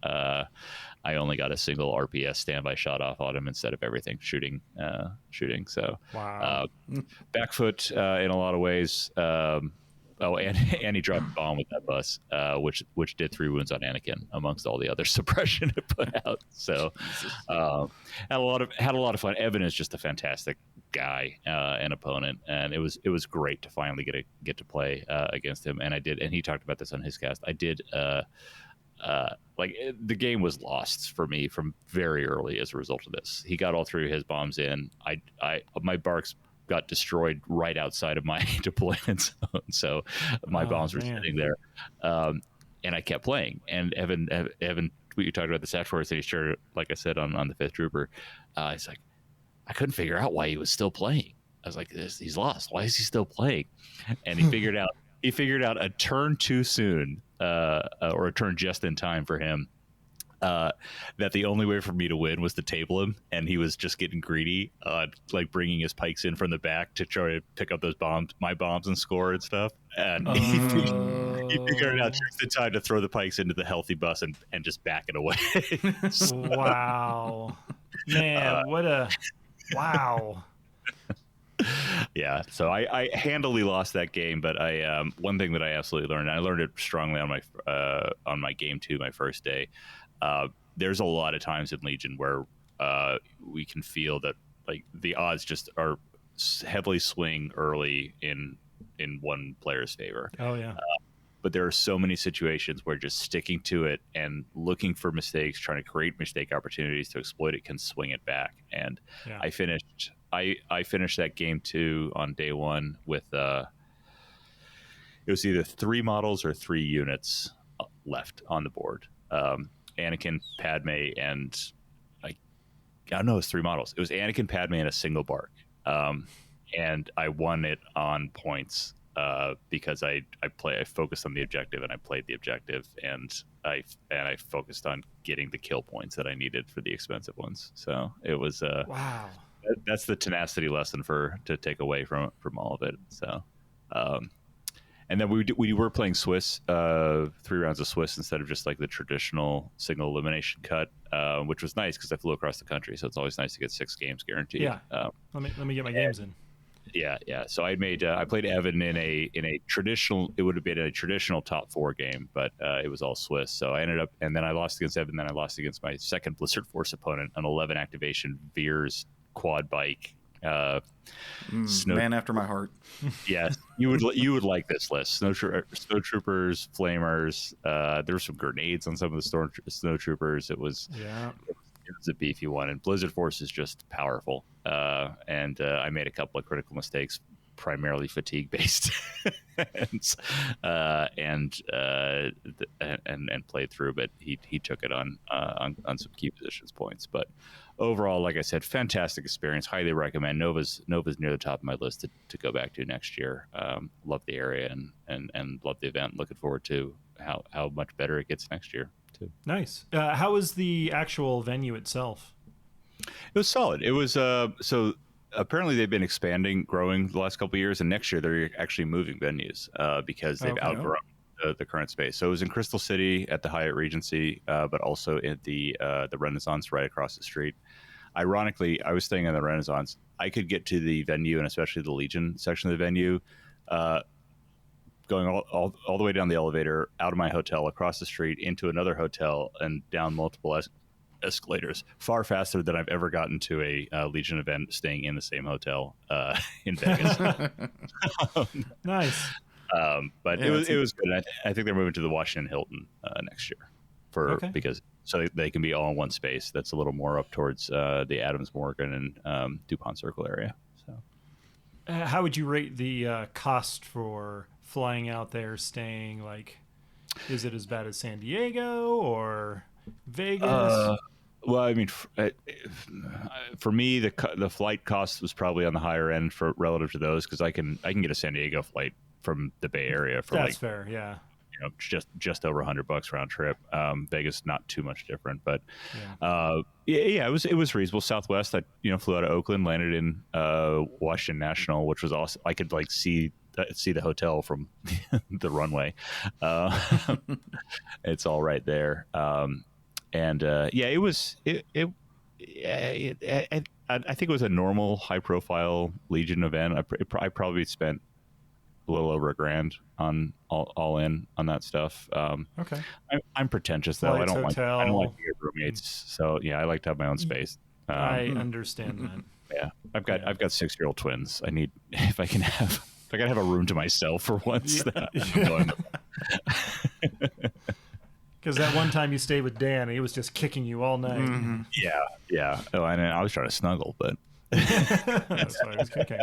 I only got a single RPS standby shot off on him instead of everything shooting. So Wow. back foot in a lot of ways. And he dropped a bomb with that bus, which did 3 wounds on Anakin amongst all the other suppression it put out. So had a lot of fun. Evan is just a fantastic guy and opponent, and it was great to finally get to play against him. And I did, and he talked about this on his cast. I did. The game was lost for me from very early as a result of this. He got all 3 of his bombs in. My barks got destroyed right outside of my deployment zone, so my bombs were sitting there, and I kept playing. And Evan, we talked about this afterwards, and he shared, like I said on the 5th Trooper, he's like, I couldn't figure out why he was still playing. I was like, he's lost. Why is he still playing? And he figured out a turn too soon, or a turn just in time for him. That the only way for me to win was to table him, and he was just getting greedy, like bringing his pikes in from the back to try to pick up those bombs, my bombs, and score and stuff. And he figured out just the time to throw the pikes into the healthy bus and just back it away. So, wow, man, what a wow. Yeah, so I handily lost that game, but I one thing that I absolutely learned, and I learned it strongly on my game 2, my first day. There's a lot of times in Legion where we can feel that like the odds just are heavily swing early in one player's favor. Oh yeah. But there are so many situations where just sticking to it and looking for mistakes, trying to create mistake opportunities to exploit it, can swing it back. And Yeah. I finished that game 2 on day 1 with it was either 3 models or 3 units left on the board. Anakin, Padme, and I don't know, it was 3 models. It was Anakin, Padme, and a single bark. And I won it on points because I focused on the objective, and I played the objective, and I focused on getting the kill points that I needed for the expensive ones. So it was Wow. That's the tenacity lesson to take away from all of it. So and then we were playing Swiss, 3 rounds of Swiss instead of just like the traditional single elimination cut, which was nice because I flew across the country, so it's always nice to get 6 games guaranteed. Yeah. Let me get my games in. Yeah. So I played Evan in a traditional. It would have been a traditional top 4 game, but it was all Swiss. So I ended up, and then I lost against Evan. Then I lost against my second Blizzard Force opponent, an 11 activation Veers quad bike. Man after my heart. Yes, you would like this list. Snowtroopers, flamers. There were some grenades on some of the snowtroopers. It was a beefy one, and Blizzard Force is just powerful. And I made a couple of critical mistakes, primarily fatigue based, and played through. But he took it on some key positions points. But overall, like I said, fantastic experience. Highly recommend. Nova's near the top of my list to go back to next year. Love the area and love the event. Looking forward to how much better it gets next year too. Nice. How was the actual venue itself? It was solid. It was so apparently they've been growing the last couple of years, and next year they're actually moving venues because they've outgrown the current space. So it was in Crystal City at the Hyatt Regency, but also at the Renaissance right across the street. Ironically, I was staying in the Renaissance. I could get to the venue, and especially the Legion section of the venue, going all the way down the elevator, out of my hotel, across the street, into another hotel, and down multiple escalators, far faster than I've ever gotten to a Legion event staying in the same hotel in Vegas. Nice. But yeah, it was good. I think they're moving to the Washington Hilton next year because so they can be all in one space. That's a little more up towards the Adams Morgan and DuPont Circle area. So, how would you rate the cost for flying out there, staying? Like, is it as bad as San Diego or Vegas? Well, I mean, for me, the flight cost was probably on the higher end relative to those, because I can get a San Diego flight from the Bay Area for That's fair, yeah. Just over $100 round trip. Vegas not too much different, but it was reasonable. Southwest, I flew out of Oakland, landed in Washington National, which was awesome. I could see the hotel from the runway. It's all right there. It was. I think it was a normal, high-profile Legion event. I probably spent a little over $1,000 on all in on that stuff. Okay. I'm pretentious though. Flights, I don't hotel. like to get roommates. So yeah, I like to have my own space. I understand that. Yeah, I've got 6-year-old twins. I need if I can have a room to myself for once. Because that one time you stayed with Dan, he was just kicking you all night. Mm-hmm. Yeah. Oh, I was trying to snuggle, but that's why I was kicking.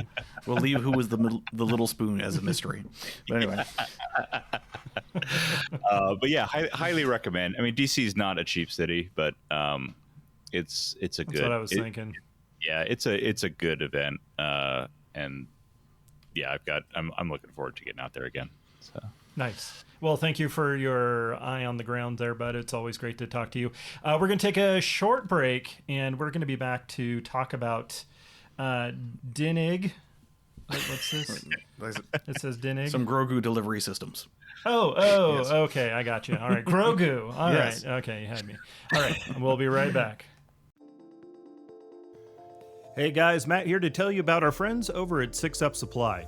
We'll leave who was the little spoon as a mystery. But anyway. But yeah, highly recommend. I mean, DC is not a cheap city, but it's a good. That's what I was thinking. Yeah, it's a good event, and yeah, I'm looking forward to getting out there again. So. Nice. Well, thank you for your eye on the ground there, bud. It's always great to talk to you. We're going to take a short break, and we're going to be back to talk about Dinig. What's this? It says Dinig. Some Grogu delivery systems. Oh, yes. Okay, I got you. All right, Grogu. All yes. right, okay, you had me. All right, we'll be right back. Hey guys, Matt here to tell you about our friends over at 6up Supply.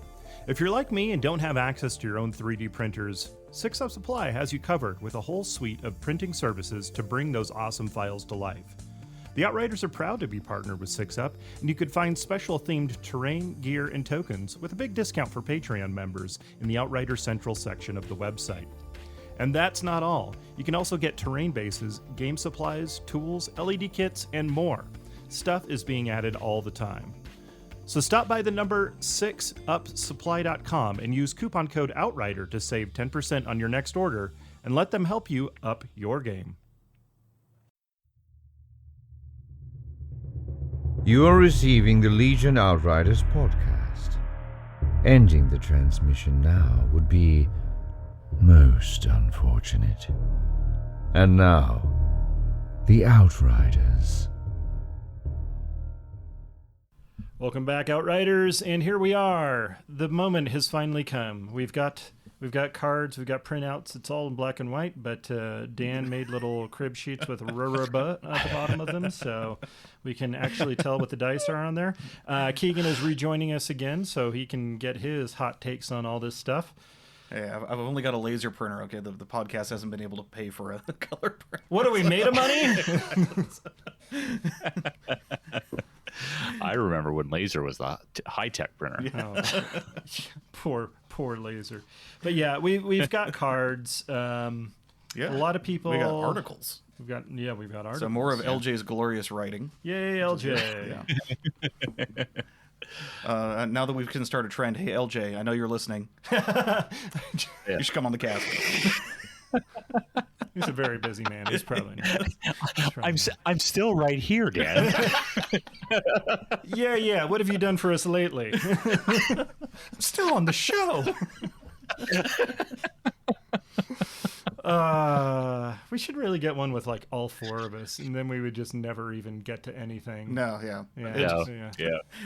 If you're like me and don't have access to your own 3D printers, 6up Supply has you covered with a whole suite of printing services to bring those awesome files to life. The Outriders are proud to be partnered with 6up, and you could find special themed terrain, gear, and tokens with a big discount for Patreon members in the Outrider Central section of the website. And that's not all. You can also get terrain bases, game supplies, tools, LED kits, and more. Stuff is being added all the time. So stop by the number 6upsupply.com and use coupon code OUTRIDER to save 10% on your next order, and let them help you up your game. You are receiving the Legion Outriders podcast. Ending the transmission now would be most unfortunate. And now, the Outriders. Welcome back, Outriders, and here we are. The moment has finally come. We've got cards, we've got printouts. It's all in black and white, but Dan made little crib sheets with "rrrb" at the bottom of them, so we can actually tell what the dice are on there. Keegan is rejoining us again, so he can get his hot takes on all this stuff. Hey, I've only got a laser printer. Okay, the podcast hasn't been able to pay for a color printer. What are we made of money? I remember when laser was the high-tech printer. Oh, poor laser. But yeah, we've got cards. A lot of people. We got articles. We've got articles. So more of LJ's glorious writing. Yay, LJ! Now that we can start a trend, hey LJ, I know you're listening. You should come on the cast. He's a very busy man. He's probably not. I'm still right here, Dan. Yeah. What have you done for us lately? I'm still on the show. We should really get one with like all four of us, and then we would just never even get to anything. No, Yeah.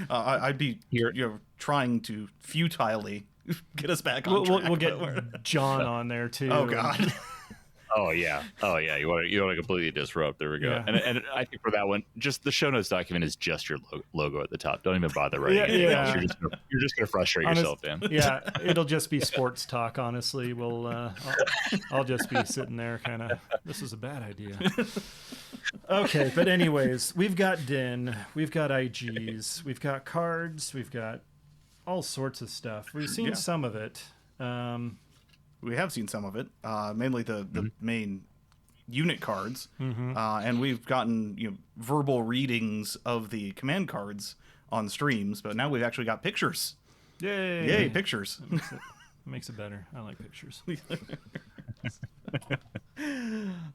I'd be here, trying to futilely get us back on track. We'll get John on there too. Oh God. Oh yeah. You want to completely disrupt. There we go. Yeah. And I think for that one, just the show notes document is just your logo at the top. Don't even bother writing anything else. You're just gonna frustrate yourself, Dan. Yeah, it'll just be sports talk. Honestly, I'll just be sitting there, kind of. This is a bad idea. Okay, but anyways, we've got DIN, we've got IGs, we've got cards, we've got all sorts of stuff. We've seen some of it. We have seen some of it, mainly the main unit cards, and we've gotten verbal readings of the command cards on streams. But now we've actually got pictures. Yay, pictures! Makes it better. I like pictures.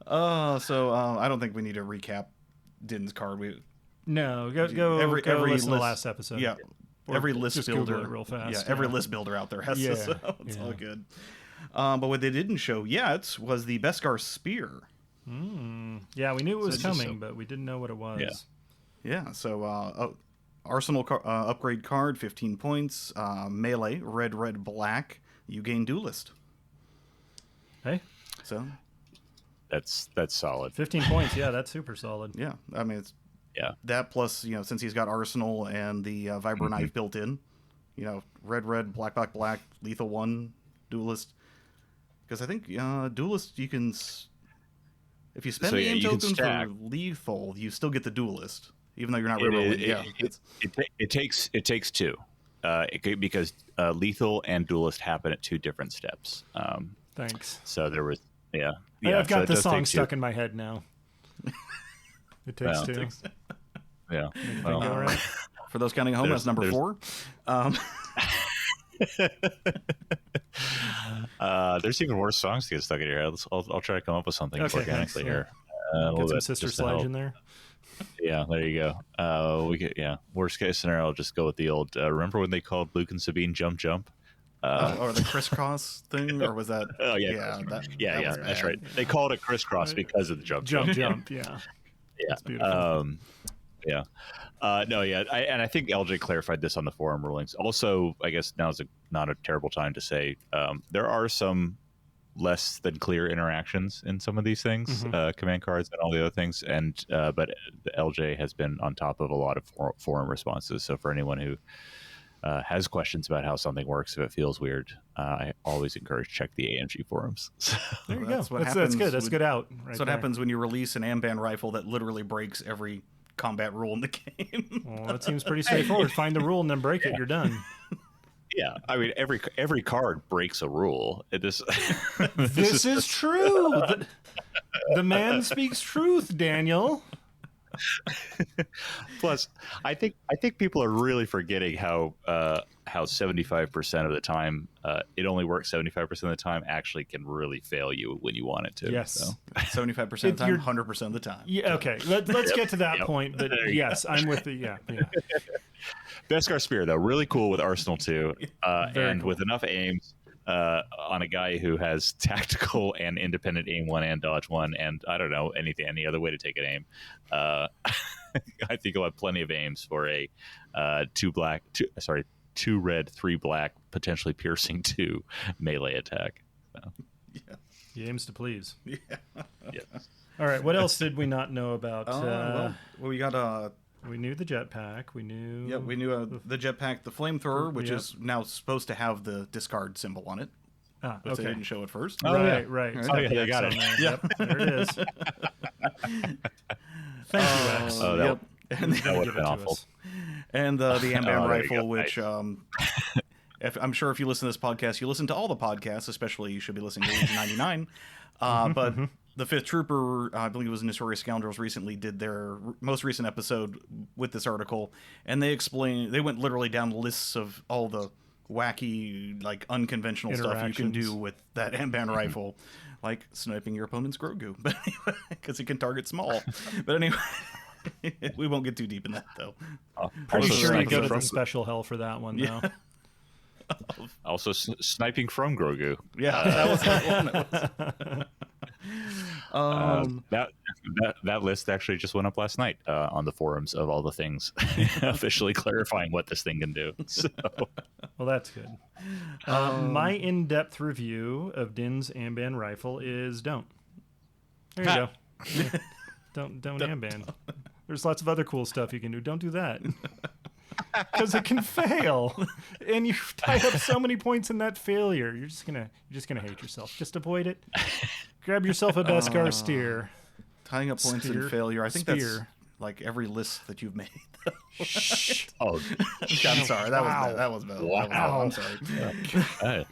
So I don't think we need to recap Din's card. Go every listen list, to the last episode. Yeah, Or every list just builder Google it real fast. Yeah, every list builder out there has to. So it's all good. But what they didn't show yet was the Beskar Spear. Yeah, we knew it was coming, but we didn't know what it was. Yeah. So Arsenal upgrade card, 15 points. Melee, red, black. You gain Duelist. Hey, so that's solid. 15 points. Yeah, that's super solid. Yeah, I mean it's that plus since he's got Arsenal and the Vibro Knife built in, red, black, lethal 1, Duelist. Because I think Duelist, you can, if you spend the token for lethal, you still get the Duelist, even though you're not rerolling. It takes two, because lethal and Duelist happen at two different steps. Thanks. So there was, I've got the song stuck in my head now. It takes two. Yeah. Well, all right. For those counting home, that's number 4. There's even worse songs to get stuck in your head. I'll try to come up with something organically here. Get some Sister Sledge in there. Yeah, there you go. Worst case scenario, I'll just go with the old. Remember when they called Luke and Sabine Jump? Or the crisscross thing, or was that? Oh yeah, that's right. They called it crisscross because of the jump. Yeah. That's beautiful. I think LJ clarified this on the forum rulings. Also, I guess now is not a terrible time to say there are some less than clear interactions in some of these things, command cards and all the other things. And but the LJ has been on top of a lot of forum responses. So for anyone who has questions about how something works, if it feels weird, I always encourage check the AMG forums. So, There you That's go. what That's happens good. That's when- good out. Right That's what there. happens when you release an Amban rifle that literally breaks every combat rule in the game. Well, that seems pretty straightforward. Find the rule and then break it. You're done. yeah, I mean every card breaks a rule. This This is true. The man speaks truth, Daniel. Plus, I think people are really forgetting how 75% of the time it only works 75% of the time actually can really fail you when you want it to. Yes. So. 75% of the time, You're- 100% of the time. Yeah. Okay. Let's get to that Yep. point. But There you yes, I'm with the yeah. Beskar Spear though, really cool with Arsenal 2, Very and cool. with enough aims on a guy who has tactical and independent aim 1 and dodge 1, and I don't know any other way to take an aim. I think he'll have plenty of aims for a 2 red 3 black potentially piercing 2 melee attack. So, He aims to please. Yeah. yeah. All right. What else did we not know about? Well, we got we knew the jetpack. We knew. yeah, we knew the jetpack, the flamethrower, which Yep. is now supposed to have the discard symbol on it, Ah, which they okay. didn't show at first. Oh, yeah. Right. Oh, So yeah, they got on it. there. Yep. There it is. Thank you, X. Oh, that- yep. And, That would Give have it been to awful. us. and the Amban there you rifle, go. which I'm sure if you listen to this podcast, you listen to all the podcasts, especially you should be listening to Legion 99. But the Fifth Trooper, I believe it was Notorious Scoundrels, recently did their most recent episode with this article, and they went literally down lists of all the wacky, like unconventional stuff you can do Interactions. with that Amban rifle, like sniping your opponent's Grogu, but anyway, because it can target small. But anyway, we won't get too deep in that though. Pretty Also sure you sniping go to from- the special hell for that one, though. Also sniping from Grogu. Yeah, that was the one. That list actually just went up last night on the forums of all the things, officially clarifying what this thing can do. So, Well, that's good. My in-depth review of Din's Amban rifle is don't. There you go. Yeah. Don't Amban. There's lots of other cool stuff you can do. Don't do that. Because it can fail, and you've tied up so many points in that failure. You're just gonna hate yourself. Just avoid it. Grab yourself a Beskar steer. Tying up points Spear. in failure. I think that's Spear. like every list that you've made. Shh. oh, I'm sorry. That was Wow. bad. That was bad. Wow. That was bad. I'm sorry.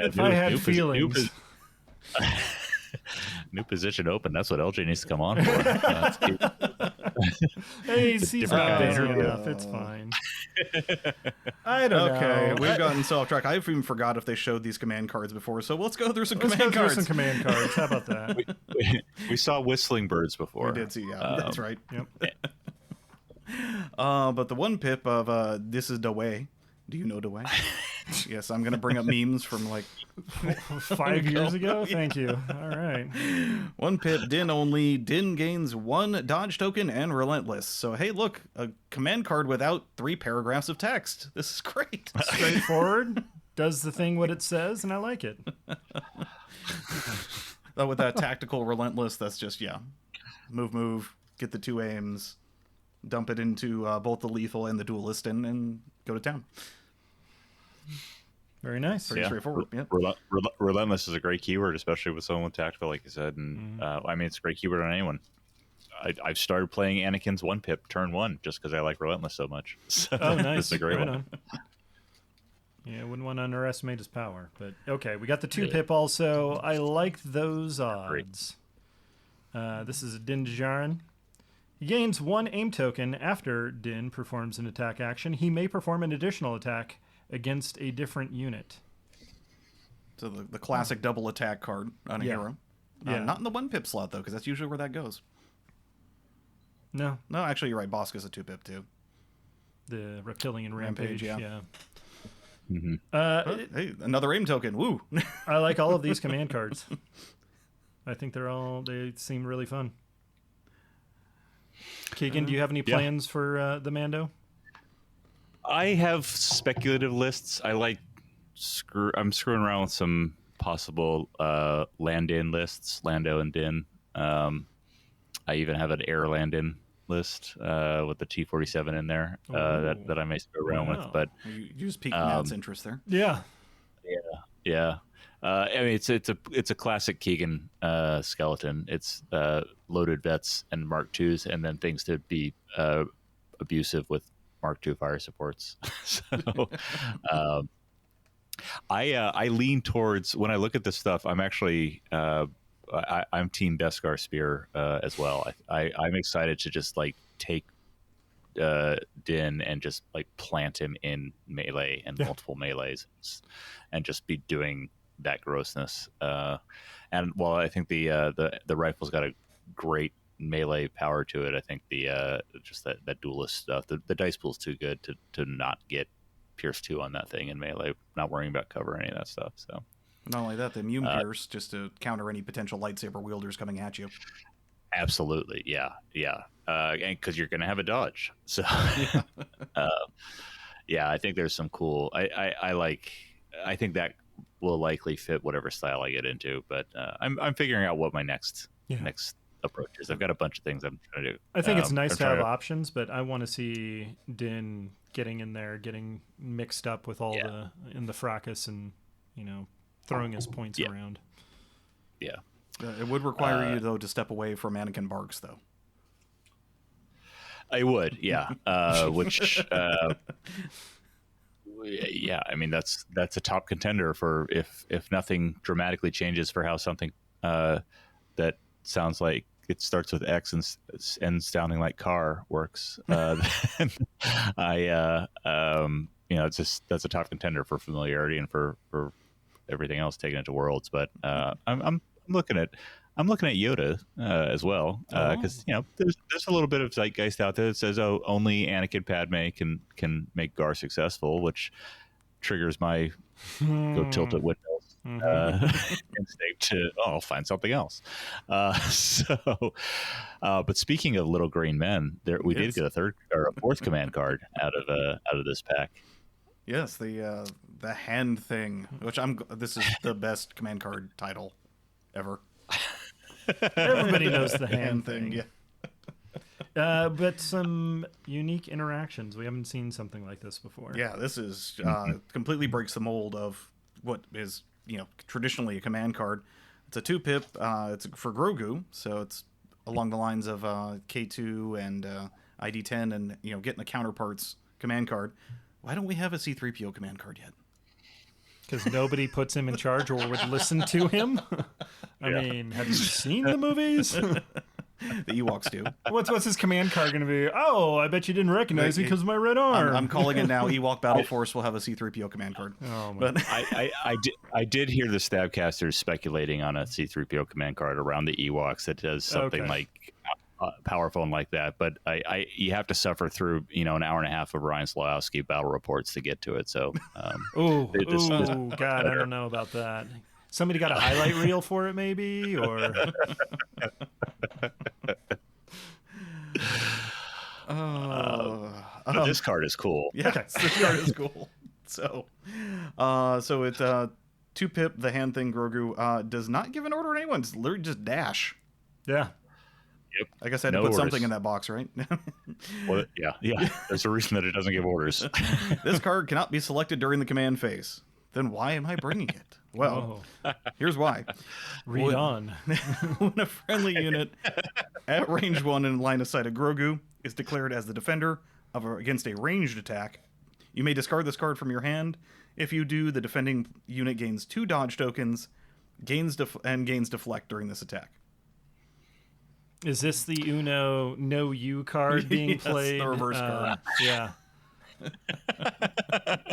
If I had feelings. New position open. That's what LJ needs to come on for. Let's keep- Hey, It's a see, different guy. enough. It's fine. I don't Okay, know. we've gotten so off track. I even forgot if they showed these command cards before. So let's go through some Let's go command through cards. some command cards. How about that? we saw whistling birds before. We did see, yeah, that's right. Yep. But the one pip of this is the way. Do you know the way? Yes, I'm gonna bring up memes from like 5 years ago? Thank you. All right. one pip. Din only. Din gains 1 dodge token and relentless. So hey, look, a command card without 3 paragraphs of text. This is great. Straightforward. Does the thing what it says, and I like it. With that tactical relentless, that's just move, get the 2 aims, dump it into both the lethal and the duelist, and go to town. Very nice. Pretty straightforward. Yep. Relentless is a great keyword, especially with someone with tactical, like you said. And I mean, it's a great keyword on anyone. I've started playing Anakin's 1 pip turn 1 just because I like Relentless so much. So Oh, nice. This is a great Right one. on. Yeah, wouldn't want to underestimate his power. But okay, we got the 2 pip also. I like those odds. This is a Din Djarin. He gains 1 aim token after Din performs an attack action. He may perform an additional attack against a different unit. So the classic double attack card on a Yeah. hero. Yeah. Not in the 1 pip slot though, because that's usually where that goes. No, No, actually, you're right. Bosk is a 2 pip too. the Reptilian Rampage. Rampage, yeah. Yeah. Mhm. Hey, another aim token. Woo! I like all of these command cards. I think they seem really fun. Keegan, do you have any Yeah. plans for the Mando? I have speculative lists. I like I'm screwing around with some possible land-in lists, Lando and Din. I even have an air land-in list with the T-47 in there that I may screw around with. But you just piqued Matt's interest there. Yeah. Yeah. I mean, it's a classic Keegan skeleton. It's loaded vets and Mark IIs, and then things to be abusive with Mark II fire supports. So I lean towards, when I look at this stuff, I'm actually I'm team Beskar Spear as well. I'm excited to just like take Din and just like plant him in melee and multiple melees and just be doing that grossness. And while I think the rifle's got a great melee power to it, I think the just that duelist stuff, the dice pool's too good to not get Pierce 2 on that thing in melee, not worrying about cover or any of that stuff. So not only that, the immune pierce just to counter any potential lightsaber wielders coming at you. Absolutely, yeah, and because you're going to have a dodge. So yeah, I think there's some cool. I think that will likely fit whatever style I get into, but I'm figuring out what my next approach is. I've got a bunch of things I'm trying to do. I think it's nice to have options, but I want to see Din getting in there, getting mixed up with all in the fracas, and throwing his points around. Yeah. It would require you though to step away from Anakin Barks, though. I would, yeah. Which, yeah. I mean, that's a top contender for if nothing dramatically changes for how something that sounds like it starts with X and ends sounding like car works. Then it's just that's a top contender for familiarity and for everything else taken into Worlds. But I'm looking at Yoda as well, because there's a little bit of zeitgeist out there that says, oh, only Anakin Padme can make Gar successful, which triggers my go tilt at windows instinct to I'll find something else. But speaking of little green men, we did get a fourth command card out of this pack. Yes, the hand thing, which this is the best command card title ever. Everybody knows the hand thing. Yeah. But some unique interactions. We haven't seen something like this before. Yeah, this is completely breaks the mold of what is traditionally a command card. It's a 2-pip. It's for Grogu, so it's along the lines of K2 and ID10, and getting the counterparts command card. Why don't we have a C-3PO command card yet? Because nobody puts him in charge or would listen to him. I mean, have you seen the movies? The Ewoks do. What's his command card going to be? Oh, I bet you didn't recognize me because of my red arm. I'm calling it now. Ewok Battle Force will have a C-3PO command card. Oh, but I did hear the Stabcasters speculating on a C-3PO command card around the Ewoks that does something like powerful and like that, but you have to suffer through an hour and a half of Ryan Slawowski battle reports to get to it. So God, I don't know about that. Somebody got a highlight reel for it, maybe, or this card is cool. Yeah, this card is cool. So it's 2-pip. The hand thing Grogu does not give an order to anyone. It's literally just dash. Yeah. Yep. I guess I had to put something in that box, right? Well, yeah. There's a reason that it doesn't give orders. This card cannot be selected during the command phase. Then why am I bringing it? Well, here's why. Read on. When a friendly unit at range 1 in line of sight of Grogu is declared as the defender against a ranged attack, you may discard this card from your hand. If you do, the defending unit gains 2 dodge tokens, gains deflect during this attack. Is this the Uno no you card being played? The reverse card. Yeah.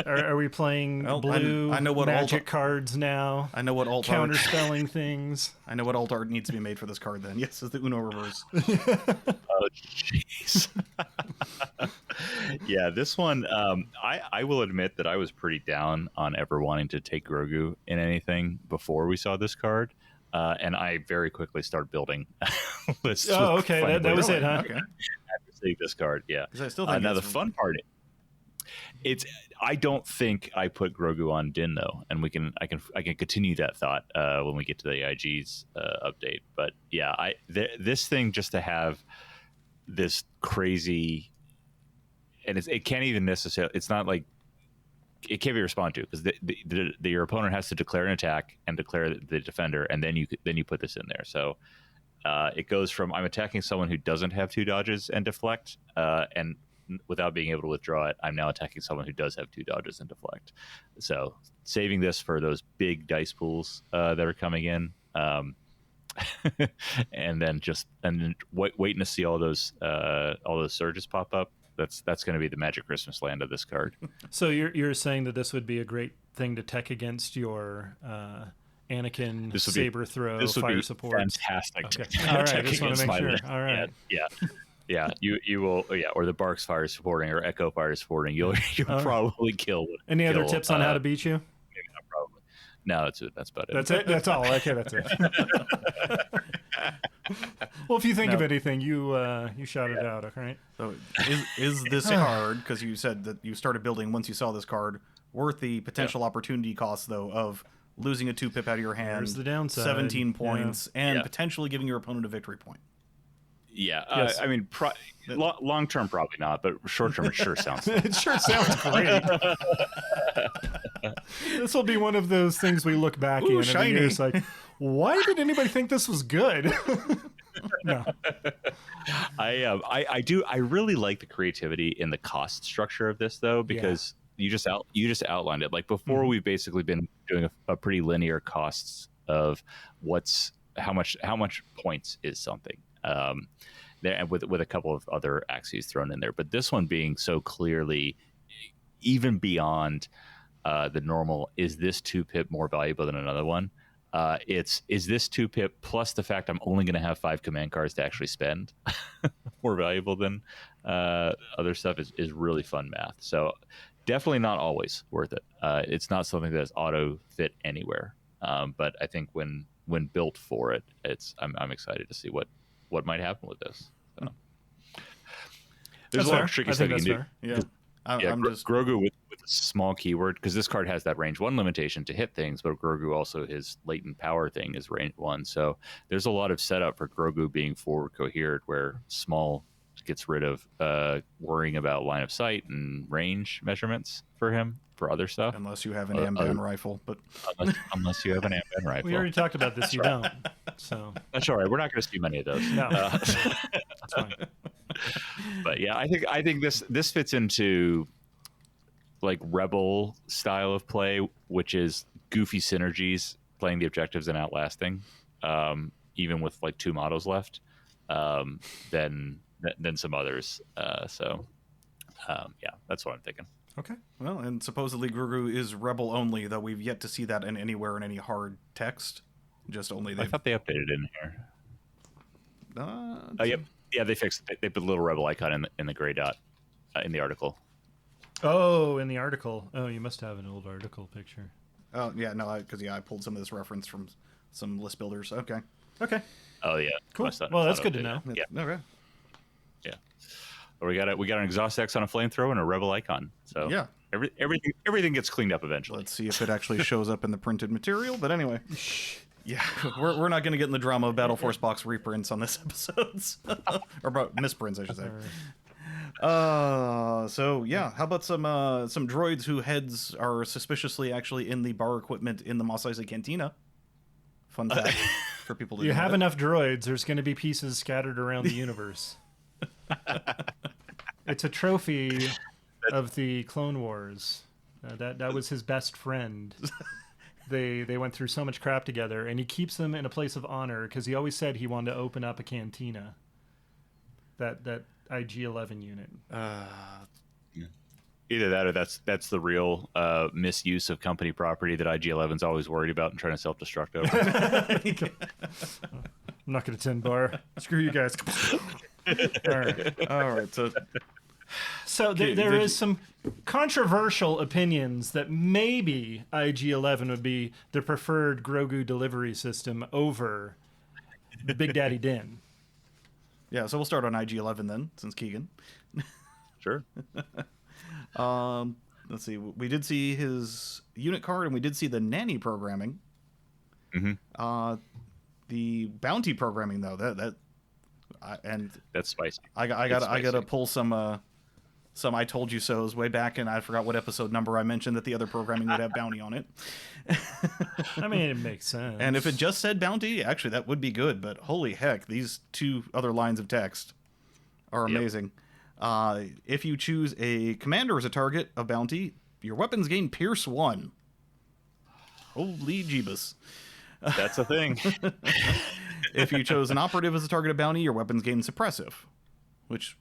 Are we playing blue I know what magic cards now? I know what alt counterspelling things. I know what alt art needs to be made for this card then. Yes, it's the Uno reverse. Oh, jeez. Yeah, this one, I will admit that I was pretty down on ever wanting to take Grogu in anything before we saw this card. And I very quickly started building lists. Oh, okay. That was it, huh? Okay. After seeing this card, yeah. I still think now the fun part. I don't think I put Grogu on Din though, and I can continue that thought when we get to the IG's update. But yeah, this thing just to have this crazy, and it can't even necessarily. It's not like it can't be responded to because your opponent has to declare an attack and declare the defender, and then you put this in there. So it goes from I'm attacking someone who doesn't have 2 dodges and deflect, and without being able to withdraw it, I'm now attacking someone who does have 2 dodges and deflect. So saving this for those big dice pools that are coming in, and then waiting to see all those surges pop up. That's going to be the Magic Christmas land of this card. So you're saying that this would be a great thing to tech against your Anakin saber throw fire support. Fantastic. Okay. All right, just want to make sure. All right. Yeah. You will. Yeah, or the Barks fire supporting or Echo fire supporting. You'll probably kill. Any other tips on how to beat you? Maybe not. Probably. No, that's it. That's about it. That's it. That's all. Okay, that's it. Well, if you think of anything, you shout it out. Okay. So is this card, because you said that you started building once you saw this card, worth the potential opportunity cost though of losing a 2-pip out of your hand? There's the downside. 17 points and potentially giving your opponent a victory point. Yeah, Yes. I mean, long term probably not, but short term it sure sounds. It sure sounds great. This will be one of those things we look back in shiny. every year. It's like, why did anybody think this was good? No. I do. I really like the creativity in the cost structure of this though, because you just outlined it. Like before, we've basically been doing a pretty linear costs of how much points is something. There with a couple of other axes thrown in there, but this one being so clearly even beyond the normal, is this 2-pip more valuable than another one? Is this 2-pip plus the fact I'm only going to have 5 command cards to actually spend more valuable than other stuff is really fun math. So definitely not always worth it. It's not something that's auto fit anywhere, but I think when built for it, I'm excited to see what might happen with this. So. There's a lot of tricky stuff you can do. Yeah. I'm just Grogu with a small keyword, because this card has that range 1 limitation to hit things, but Grogu also his latent power thing is range 1. So there's a lot of setup for Grogu being forward coherent, where small gets rid of worrying about line of sight and range measurements for him for other stuff. Unless you have an Amban rifle, but unless you have an Amban rifle. We already talked about this. You don't. So that's all right. We're not going to see many of those. No, that's fine. But yeah, I think this fits into like Rebel style of play, which is goofy synergies, playing the objectives and outlasting, even with like 2 models left, than some others. Yeah, that's what I'm thinking. Okay. Well, and supposedly Grogu is Rebel only, though we've yet to see that in anywhere in any hard text. Just only I thought they updated it in here. Yep. Yeah, they fixed it. They put a little Rebel icon in the gray dot in the article. Oh, in the article. Oh, you must have an old article picture. Oh, yeah, no, because I pulled some of this reference from some list builders. Okay. Oh yeah, Cool. Well, that's good to know. Yeah. Okay. Yeah. Well, we got an exhaust X on a flamethrower and a Rebel icon. So yeah, everything gets cleaned up eventually. Let's see if it actually shows up in the printed material. But anyway, yeah, we're not going to get in the drama of Battle Force box reprints on this episode, or about misprints, I should say. So yeah, how about some droids whose heads are suspiciously actually in the bar equipment in the Mos Eisley Cantina? Fun fact for people to You have enough droids, there's going to be pieces scattered around the universe. It's a trophy of the Clone Wars. That was his best friend. They went through so much crap together, and he keeps them in a place of honor because he always said he wanted to open up a cantina. That IG-11 unit. Either that or that's the real misuse of company property that IG-11's always worried about and trying to self-destruct over. I'm not going to 10 bar. Screw you guys. All right. So there is some controversial opinions that maybe IG-11 would be the preferred Grogu delivery system over Big Daddy Din. Yeah, so we'll start on IG-11 then, since Keegan. Sure. Let's see. We did see his unit card, and we did see the nanny programming. Mm-hmm. The bounty programming, though, That's spicy. I gotta pull some I told you so's way back, and I forgot what episode number I mentioned that the other programming would have bounty on it. I mean, it makes sense. And if it just said bounty, actually that would be good. But holy heck, these 2 other lines of text are amazing. If you choose a commander as a target of bounty, your weapons gain Pierce 1. Holy jeebus. That's a thing. If you chose an operative as a target of bounty, your weapons gain suppressive, which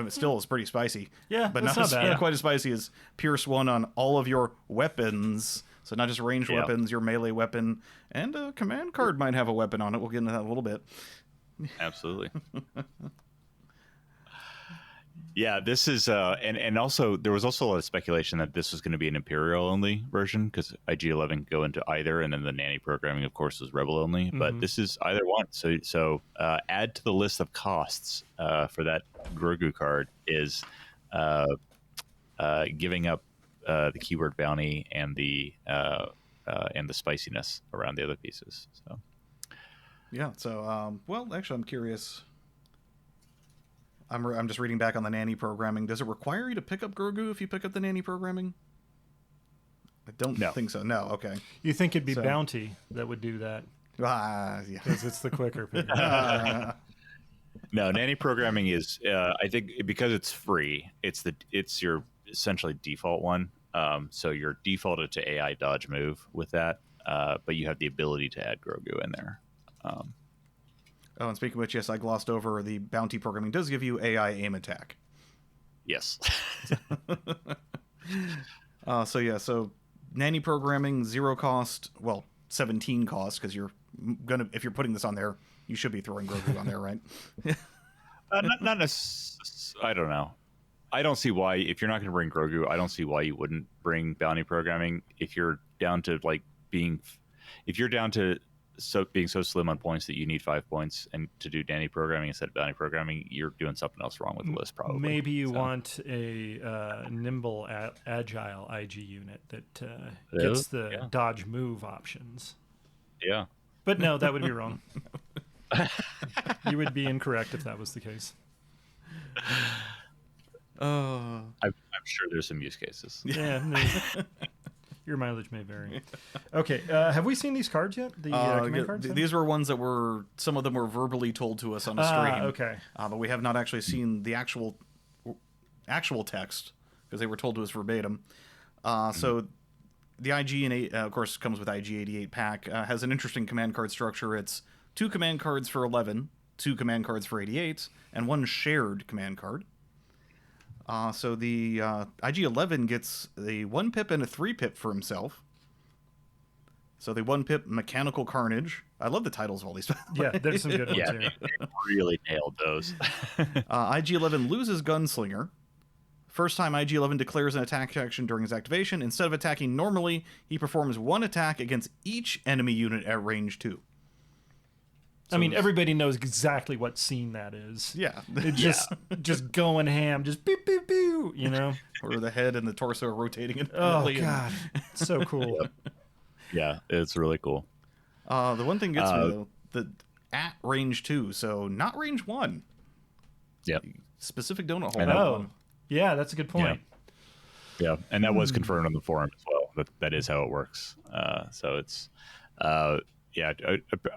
still is pretty spicy. Yeah, but that's not bad. Not quite as spicy as Pierce 1 on all of your weapons. So not just ranged weapons, your melee weapon, and a command card might have a weapon on it. We'll get into that in a little bit. Absolutely. Yeah, this is, and also there was also a lot of speculation that this was going to be an Imperial only version because IG-11 go into either, and then the nanny programming, of course, is Rebel only. But this is either one. So add to the list of costs for that Grogu card is giving up the keyword bounty and the spiciness around the other pieces. So yeah. So well, actually, I'm curious. I'm just reading back on the nanny programming. Does it require you to pick up Grogu if you pick up the nanny programming? I don't think so. No, okay. You think it'd be bounty that would do that? Yeah. Because it's the quicker pick. No, nanny programming is I think because it's free, it's your essentially default one. So you're defaulted to AI dodge move with that, but you have the ability to add Grogu in there. Oh, and speaking of which, yes, I glossed over the bounty programming does give you AI aim attack. Yes. So nanny programming, 0 cost, well, 17 cost, because if you're putting this on there, you should be throwing Grogu on there, right? Not necessarily. I don't know. I don't see why, if you're not going to bring Grogu, I don't see why you wouldn't bring bounty programming. If you're down to being so slim on points that you need 5 points and to do nanny programming instead of bounty programming, you're doing something else wrong with the list, probably. Maybe you want a nimble, agile IG unit that gets the dodge move options. Yeah. But no, that would be wrong. You would be incorrect if that was the case. I'm sure there's some use cases. Yeah. Your mileage may vary. Okay, have we seen these cards yet? The command cards? These were ones that some of them were verbally told to us on the screen. Okay. But we have not actually seen the actual text because they were told to us verbatim. So the IG, of course, comes with IG-88 pack, has an interesting command card structure. It's 2 command cards for 11, 2 command cards for 88, and 1 shared command card. So the IG-11 gets the 1 pip and a 3 pip for himself. So the 1 pip Mechanical Carnage. I love the titles of all these. Yeah, there's some good ones here. They really nailed those. IG-11 loses Gunslinger. First time IG-11 declares an attack action during his activation. Instead of attacking normally, he performs 1 attack against each enemy unit at range 2. So I mean, everybody knows exactly what scene that is. Yeah. It's just going ham, just beep, beep, beep, you know? Or the head and the torso are rotating. Oh, God. It's so cool. Yep. Yeah, it's really cool. The one thing gets me, though, at range 2, so not range 1. Yep. Specific donut hole. Yeah, that's a good point. Yeah, and that was confirmed on the forum as well. That is how it works. So it's... Yeah,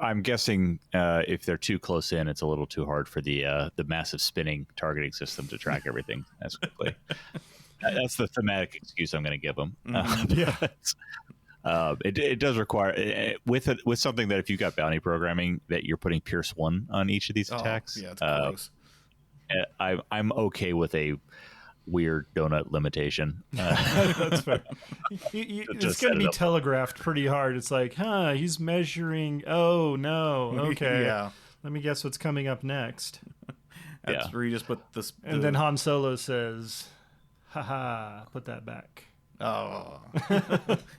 I'm guessing if they're too close in, it's a little too hard for the massive spinning targeting system to track everything as quickly. That's the thematic excuse I'm going to give them. It does require with something that if you got bounty programming that you're putting Pierce 1 on each of these attacks. Yeah, it's gross. I'm okay with a weird donut limitation. That's fair. It's going to be telegraphed pretty hard. It's like, he's measuring. Oh, no. Okay. Yeah. Let me guess what's coming up next. That's where you just put this. And then Han Solo says, haha, put that back. Oh.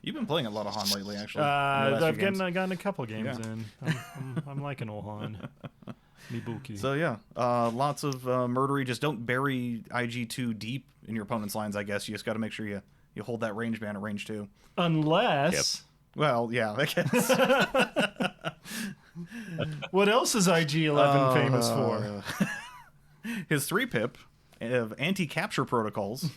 You've been playing a lot of Han lately, actually. I've gotten a couple games in. I'm liking old Han. Mibuki. So yeah, lots of murdery. Just don't bury IG too deep in your opponent's lines. I guess you just got to make sure you hold that range man at range 2. Unless. Well, yeah, I guess. What else is IG-11 famous for? His 3-pip of anti-capture protocols.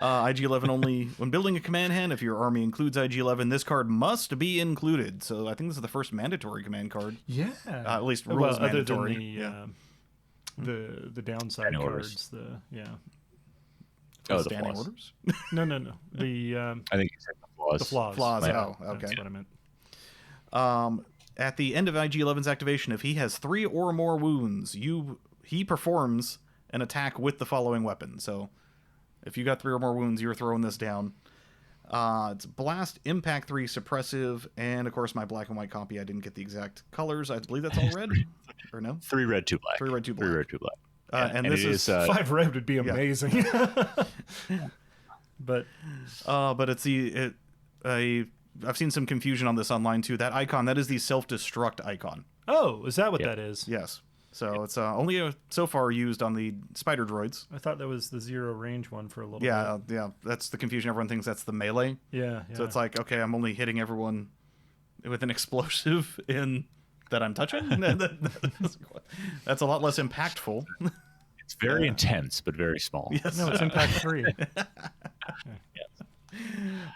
IG-11 only when building a command hand. If your army includes IG-11, this card must be included. So I think this is the first mandatory command card. Yeah. At least rules mandatory. Other than the downside cards. The standing flaws. orders. No. The I think you said the flaws. the flaws. Flaws. Yeah, Oh, okay. That's what I meant. At the end of IG-11's activation, if he has 3 or more wounds, he performs an attack with the following weapon. So if you got 3 or more wounds, you're throwing this down. It's Blast, Impact 3, Suppressive, and of course my black and white copy. I didn't get the exact colors. I believe that's all red, or no? 3 red, 2 black. 3 red, 2 black. 3 red, 2 black. And this is 5 red would be amazing. But it's I've seen some confusion on this online too. That icon, that is the self-destruct icon. oh, is that what that is? Yes. So it's only so far used on the spider droids. I thought that was the 0 range one for a little Yeah, that's the confusion. Everyone thinks that's the melee. bit. Yeah. So it's like, okay, I'm only hitting everyone with an explosive that I'm touching. That's a lot less impactful. It's very intense, but very small. Yes. no, it's impact 3.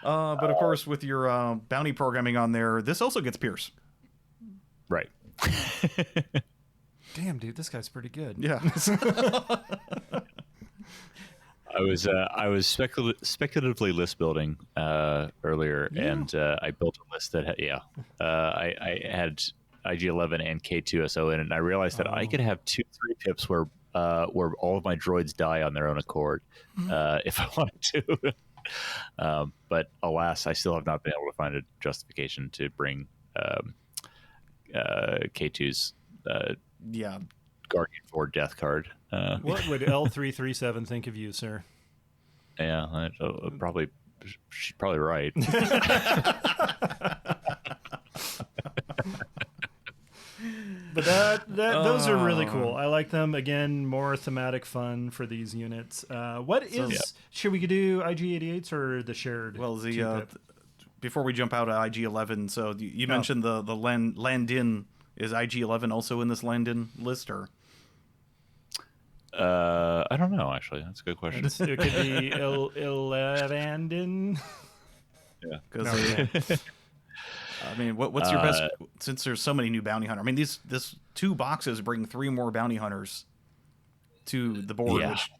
But of course, with your bounty programming on there, this also gets Pierce. Right. Damn, dude, this guy's pretty good. Yeah. I was speculatively list building earlier, and I built a list that I had IG-11 and K2SO in it, and I realized that I could have 2-3 pips where all of my droids die on their own accord if I wanted to. But alas, I still have not been able to find a justification to bring K2's Guardian 4 Death card. What would L337 think of you, sir? Yeah, she's probably right. But those are really cool. I like them. Again, more thematic fun for these units. Should we do IG-88s or the shared? Well, before we jump out of IG-11, so you mentioned the Landin. Is IG-11 also in this Landin list, or? I don't know, actually. That's a good question. It could be Illandin. Yeah. Because I mean, what's your best? Since there's so many new bounty hunter, I mean, this 2 boxes bring 3 more bounty hunters to the board. Yeah. Which,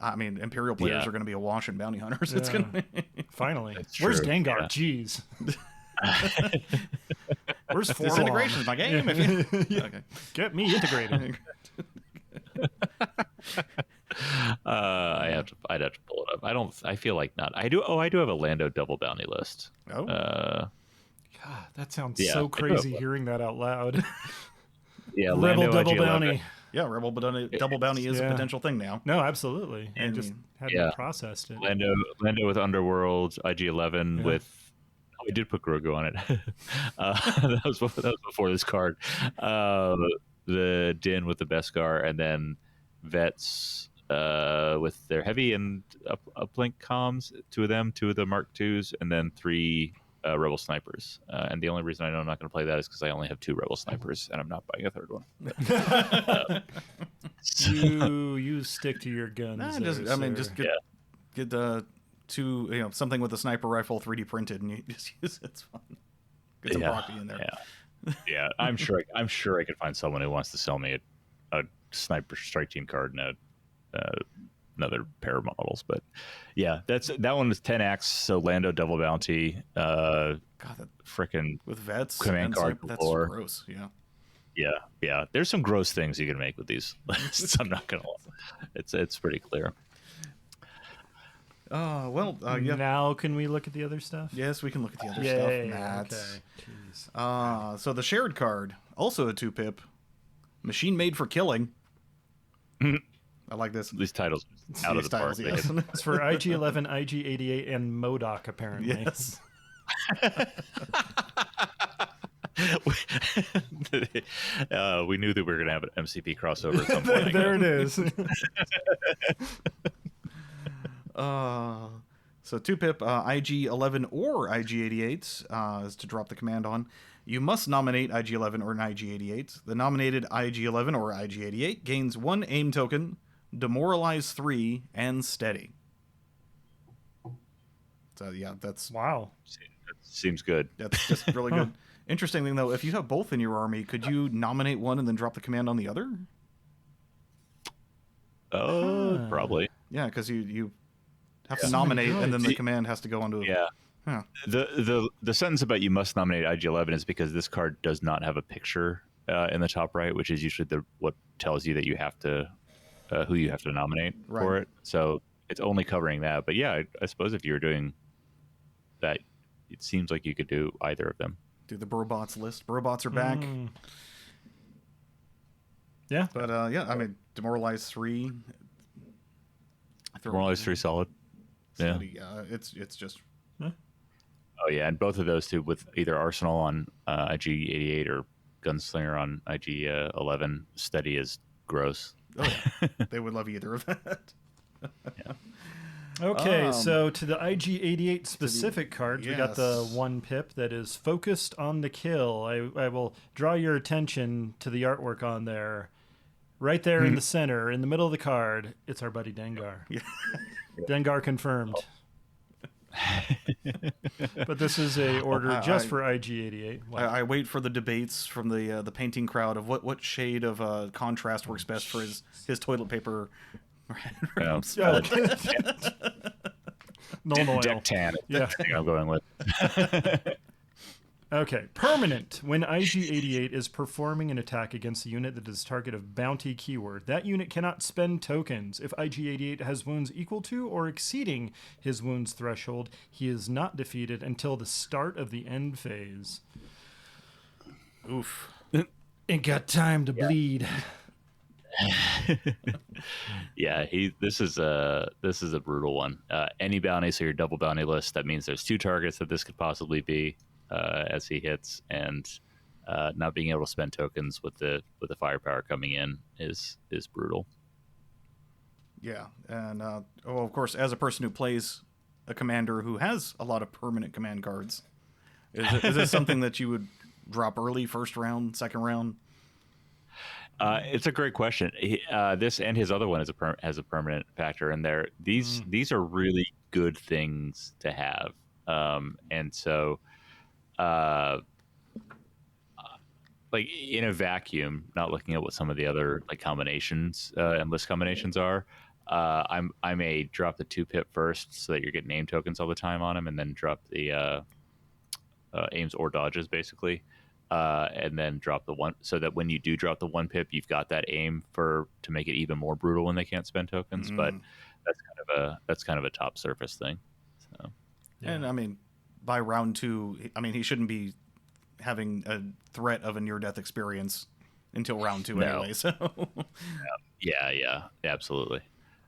I mean, Imperial players are going to be awash in bounty hunters. It's going to Finally. That's Where's true. Gengar? Yeah. Jeez. Where's Disintegration is my game. If you... Okay. Get me integrated. I'd have to pull it up. I feel like not. I do have a Lando double bounty list. Oh. God, that sounds Yeah, so I crazy know. hearing that out loud. Yeah, Rebel Lando double IG-11. bounty. Yeah, Rebel double bounty is a potential thing now. No, absolutely. I And- just hadn't processed it. Lando with Underworld IG-11 with. Oh, we did put Grogu on it. That was before this card. The Din with the Beskar, and then Vets with their heavy and uplink comms. 2 of them, 2 of the Mark IIs, and then 3 Rebel snipers. And the only reason I know I'm not going to play that is because I only have 2 Rebel snipers, and I'm not buying a 3rd one. You stick to your guns. Nah, there, just sir. get the 2, something with a sniper rifle 3D printed, and you just use it. It's fun. Get some property in there. Yeah, I'm sure I could find someone who wants to sell me a sniper strike team card and another pair of models. But yeah, that one was 10 acts. So Lando double bounty. God, that Frickin' with vets command and card that's galore. gross. Yeah. Yeah. There's some gross things you can make with these lists. I'm not gonna lie. It's pretty clear. Yeah. Now can we look at the other stuff? Yes, we can look at the other Yay, stuff. Matt. okay. Jeez. So the shared card, also a 2-pip, machine made for killing. I like this. These titles out of the park. Yes. It's for IG-11, IG-88, and MODOK, apparently. Yes. We knew that we were going to have an MCP crossover at some point. There it is. So 2-pip IG-11 or IG-88 is to drop the command on. You must nominate IG-11 or an IG-88. The nominated IG-11 or IG-88 gains 1 aim token, demoralize 3, and steady. So yeah, that's Wow. Seems good. that's just really good. Interesting thing though, if you have both in your army, could you nominate one and then drop the command on the other? Oh, probably. Yeah, because you have to Yeah. nominate, and then the See- command has to go onto. Yeah. Huh. The sentence about you must nominate IG-11 is because this card does not have a picture in the top right, which is usually what tells you that you have to who you have to nominate for Right. it. So it's only covering that. But yeah, I suppose if you were doing that, it seems like you could do either of them. Do the Brobots list. Brobots are back. Yeah. But yeah, I mean, demoralize 3. Demoralize 3 solid. Yeah. Steady, it's just Oh yeah, and both of those two with either Arsenal on IG-88 or Gunslinger on IG-11. Steady is gross. oh yeah, they would love either of that. Okay, so to the IG-88 specific cards, we got the yes. 1-pip that is focused on the kill. I will draw your attention to the artwork on there. Right there in the center, in the middle of the card, it's our buddy Dengar. Yeah. Dengar confirmed. But this is a order just for IG-88. Wow. I wait for the debates from the painting crowd of what shade of contrast works best for his toilet paper. Yeah. Oh. Null oil. Deck tan. Yeah. I think I'm going with. Okay, permanent. When IG-88 is performing an attack against a unit that is target of bounty keyword, that unit cannot spend tokens. If IG-88 has wounds equal to or exceeding his wounds threshold, he is not defeated until the start of the end phase. Oof. Ain't got time to bleed. Yeah, this is a brutal one. Any bounty, so your double bounty list. That means there's 2 targets that this could possibly be as he hits, and not being able to spend tokens with the firepower coming in is brutal. Yeah, and of course, as a person who plays a commander who has a lot of permanent command cards, is this something that you would drop early, first round, second round? It's a great question. This and his other one has a permanent factor in there. These are really good things to have, and so, like in a vacuum, not looking at what some of the other like combinations and list combinations are. I may drop the 2-pip first so that you're getting name tokens all the time on him, and then drop the aims or dodges basically. And then drop the 1, so that when you do drop the 1-pip, you've got that aim to make it even more brutal when they can't spend tokens. But that's kind of a top surface thing. So, Yeah. And I mean, by round 2, I mean he shouldn't be having a threat of a near-death experience until round 2 anyway. So yeah, absolutely.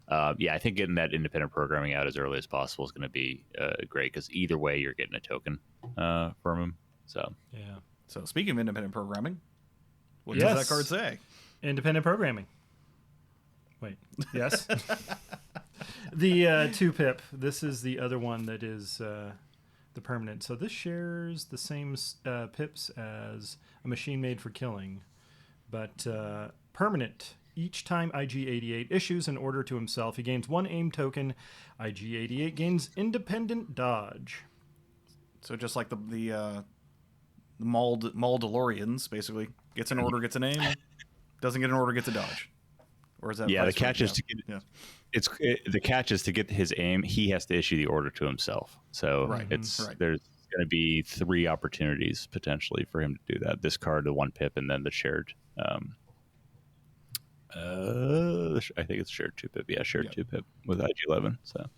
I think getting that independent programming out as early as possible is going to be great, because either way you're getting a token from him. So Yeah. So speaking of independent programming, what Yes. does that card say? Independent programming. Wait. Yes. The 2-pip. This is the other one that is the permanent. So this shares the same pips as a machine made for killing, but permanent. Each time IG-88 issues an order to himself, he gains 1 aim token. IG-88 gains independent dodge. So just like the Mauldalorians, basically gets an order, gets an aim, doesn't get an order, gets a dodge. Or is that the vice catch versa? is to get Yeah. the catch is to get his aim. He has to issue the order to himself. So Right. there's Right. going to be 3 opportunities potentially for him to do that. This card, the 1-pip, and then the shared. I think it's shared 2-pip. Yeah, shared 2-pip with IG-11. So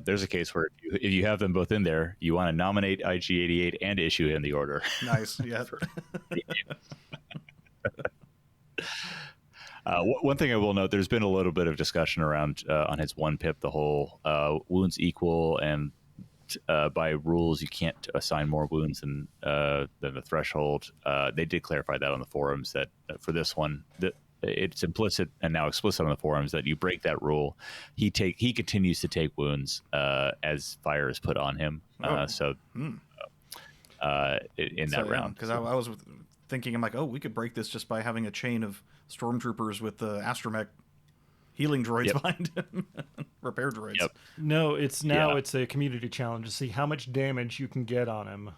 there's a case where if you have them both in there, you want to nominate IG-88 and issue him the order. Nice. Yeah. One thing I will note, there's been a little bit of discussion around on his 1-pip, the whole wounds equal and by rules, you can't assign more wounds than the threshold. They did clarify that on the forums that for this one, that it's implicit and now explicit on the forums that you break that rule, he continues to take wounds as fire is put on him. In that round, because I was thinking, I'm like, oh, we could break this just by having a chain of stormtroopers with the astromech healing droids behind him, repair droids. No, it's a community challenge to see how much damage you can get on him.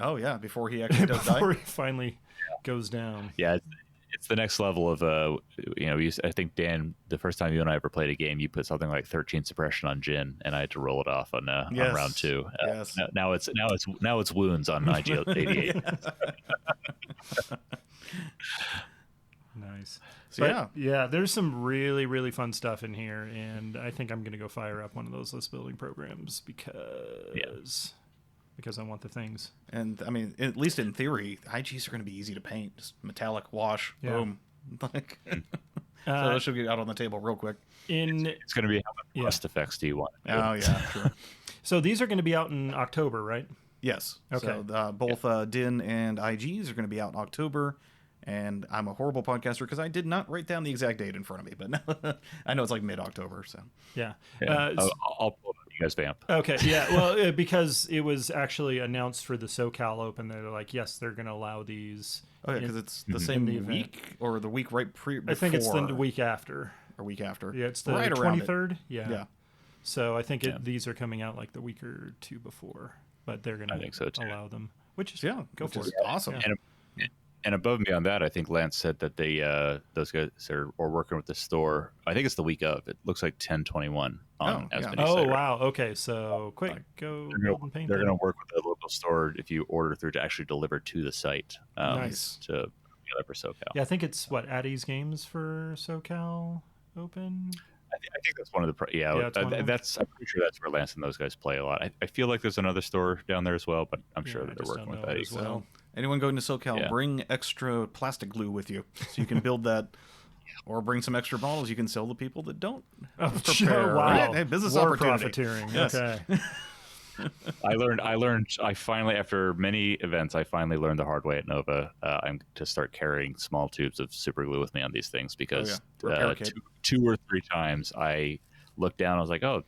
Oh yeah, before he actually does die. Before he finally goes down. Yeah, it's the next level of I think Dan, the first time you and I ever played a game, you put something like 13 suppression on Jin, and I had to roll it off on round 2. Yes. Now it's wounds on IG-88. Nice. So there's some really, really fun stuff in here, and I think I'm going to go fire up one of those list building programs because I want the things. And I mean, at least in theory, IGs are going to be easy to paint. Just metallic wash, boom. Like, so that should get out on the table real quick. It's going to be how much rust effects do you want? Oh yeah, true. So these are going to be out in October, right? Yes. Okay. So both Din and IGs are going to be out in October. And I'm a horrible podcaster because I did not write down the exact date in front of me, but I know it's like mid-October. So I'll pull it up. You guys vamp. Okay, yeah. Well, because it was actually announced for the SoCal Open, they're like, yes, they're going to allow these. Oh yeah, because it's the same week or the week right before. I think it's the week after. Or week after. Yeah, it's the right 23rd. Yeah. So I think these are coming out like the week or two before, but they're going to allow them. Which is go for it. Awesome. Yeah. And above and beyond that, I think Lance said that they those guys are working with the store. I think it's the week of. It looks like 10/21 on as many. Oh wow. Okay, so quick, go build and paint. They're going to work with the local store if you order through to actually deliver to the site. Nice. To for SoCal. Yeah, I think it's Addie's Games for SoCal Open. I think that's one of the I'm pretty sure that's where Lance and those guys play a lot. I feel like there's another store down there as well, but I'm sure that they're working with that as well. Anyone going to SoCal, bring extra plastic glue with you so you can build that, or bring some extra bottles you can sell to people that don't prepare. Wow. Right? Hey, business War opportunity. Profiteering. Yes. Okay. I finally, after many events, I finally learned the hard way at Nova. I'm to start carrying small tubes of super glue with me on these things because 2 or 3 times I looked down, I was like, oh,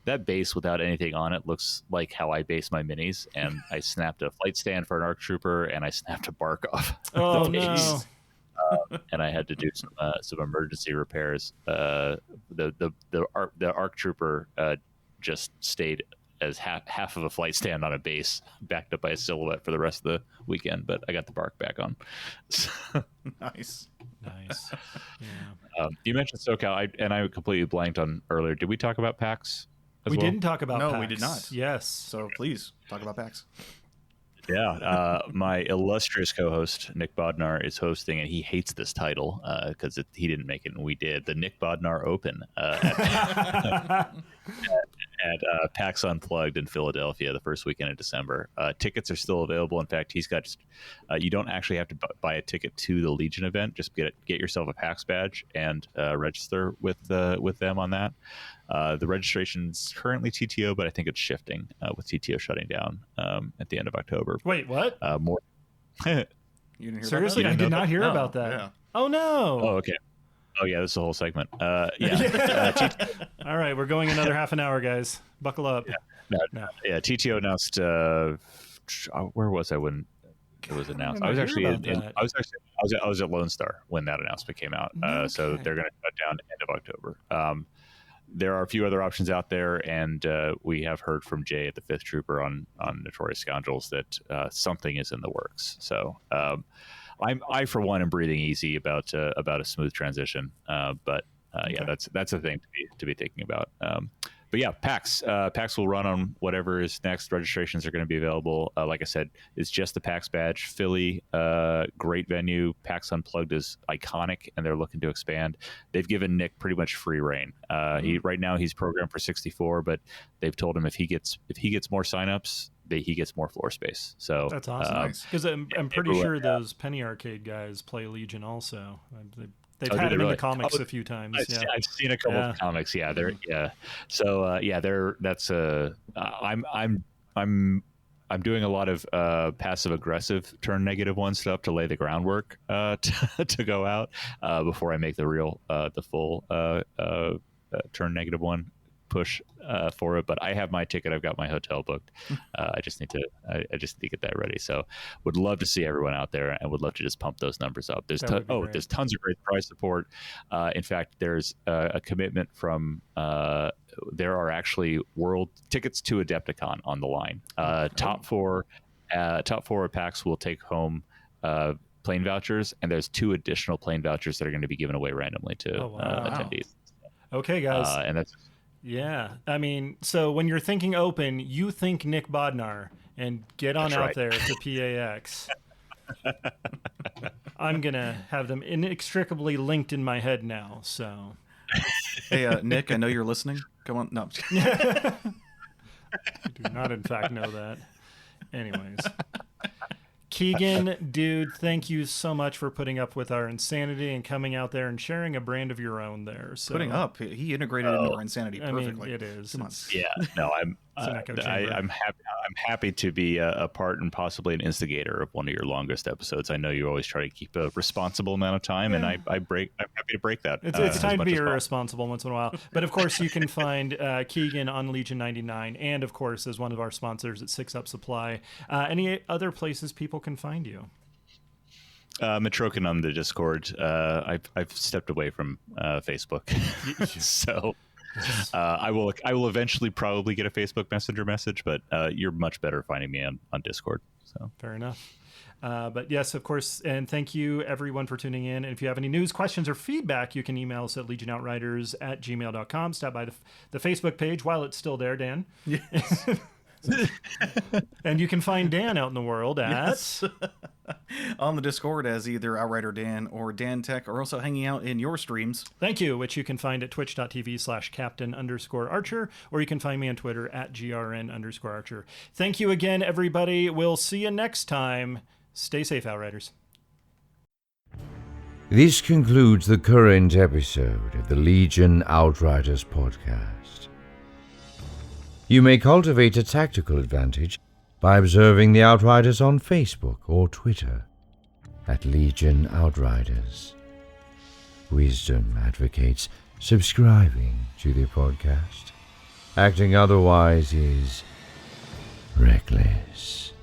that base without anything on it looks like how I base my minis, and I snapped a flight stand for an ARC trooper, and I snapped a bark off the base. And I had to do some emergency repairs. The ARC trooper just stayed as half of a flight stand on a base, backed up by a silhouette for the rest of the weekend, but I got the bark back on. Nice. Yeah. You mentioned SoCal, and I completely blanked on earlier. Did we talk about PAX? We didn't talk about PAX. No, we did not. Yes. So please talk about PAX. Yeah, my illustrious co-host Nick Bodnar is hosting, and he hates this title because he didn't make it, and we did. The Nick Bodnar Open at PAX Unplugged in Philadelphia the first weekend of December. Tickets are still available. In fact, he's got you don't actually have to buy a ticket to the Legion event. Just get yourself a PAX badge and register with them on that. The registration's currently TTO, but I think it's shifting with TTO shutting down at the end of October. Wait, what? More. You didn't hear Seriously, about that? I did not hear about that. Yeah. Oh no. Oh, okay. Oh yeah, this is a whole segment. All right, we're going another half an hour, guys. Buckle up. No. TTO announced. Where was I when it was announced? I was actually I was at Lone Star when that announcement came out. So they're going to shut down end of October. There are a few other options out there, and we have heard from Jay at the 5th Trooper on Notorious Scoundrels that something is in the works. So I for one am breathing easy about a smooth transition. But that's a thing to be thinking about. But yeah, PAX will run on whatever is next. Registrations are going to be available. Like I said, it's just the PAX badge. Philly, great venue. PAX Unplugged is iconic, and they're looking to expand. They've given Nick pretty much free reign. Right now he's programmed for 64, but they've told him if he gets more signups, he gets more floor space. So that's awesome. Because I'm pretty sure those Penny Arcade guys play Legion also. They've Oh, had did they him in really? the comics Oh, a few times. I've seen a couple Yeah. of comics. Yeah, they're So they're that's I'm doing a lot of passive aggressive turn negative one stuff to lay the groundwork to go out before I make the full turn negative one push for it. But I have my ticket. I've got my hotel booked. I just need to get that ready. So would love to see everyone out there, and would love to just pump those numbers up. There's great. there's tons of great prize support. In fact, there's a commitment from there are actually world tickets to Adepticon on the line. Top four packs will take home plane vouchers, and there's 2 additional plane vouchers that are going to be given away randomly to attendees. Okay, guys. And that's Yeah, I mean, so when you're thinking open, you think Nick Bodnar, and get on out there to PAX. I'm gonna have them inextricably linked in my head now. So, hey, Nick, I know you're listening. Come on, no. I do not, in fact, know that. Anyways. Keegan, dude, thank you so much for putting up with our insanity and coming out there and sharing a brand of your own there. So, Putting up, he integrated into our insanity perfectly. I mean, it is. Come on. Yeah, no, I'm happy to be a part and possibly an instigator of one of your longest episodes. I know you always try to keep a responsible amount of time, and I'm happy to break that. It's time to be irresponsible once in a while. But of course, you can find Keegan on Legion 99, and of course, as one of our sponsors at 6 Up Supply. Any other places people can find you? Matrokin on the Discord. I've stepped away from Facebook, so. I will eventually probably get a Facebook Messenger message, but you're much better finding me on Discord. So fair enough. But yes, of course, and thank you everyone for tuning in. And if you have any news, questions, or feedback, you can email us at legionoutriders@gmail.com. Stop by the Facebook page while it's still there, Dan. Yes. And you can find Dan out in the world at on the Discord as either Outrider Dan or Dan Tech, or also hanging out in your streams. Thank you, which you can find at twitch.tv/captain_archer, or you can find me on Twitter at grn_archer. Thank you again, everybody. We'll see you next time. Stay safe, Outriders. This concludes the current episode of the Legion Outriders podcast. You may cultivate a tactical advantage by observing the Outriders on Facebook or Twitter at Legion Outriders. Wisdom advocates subscribing to the podcast. Acting otherwise is reckless.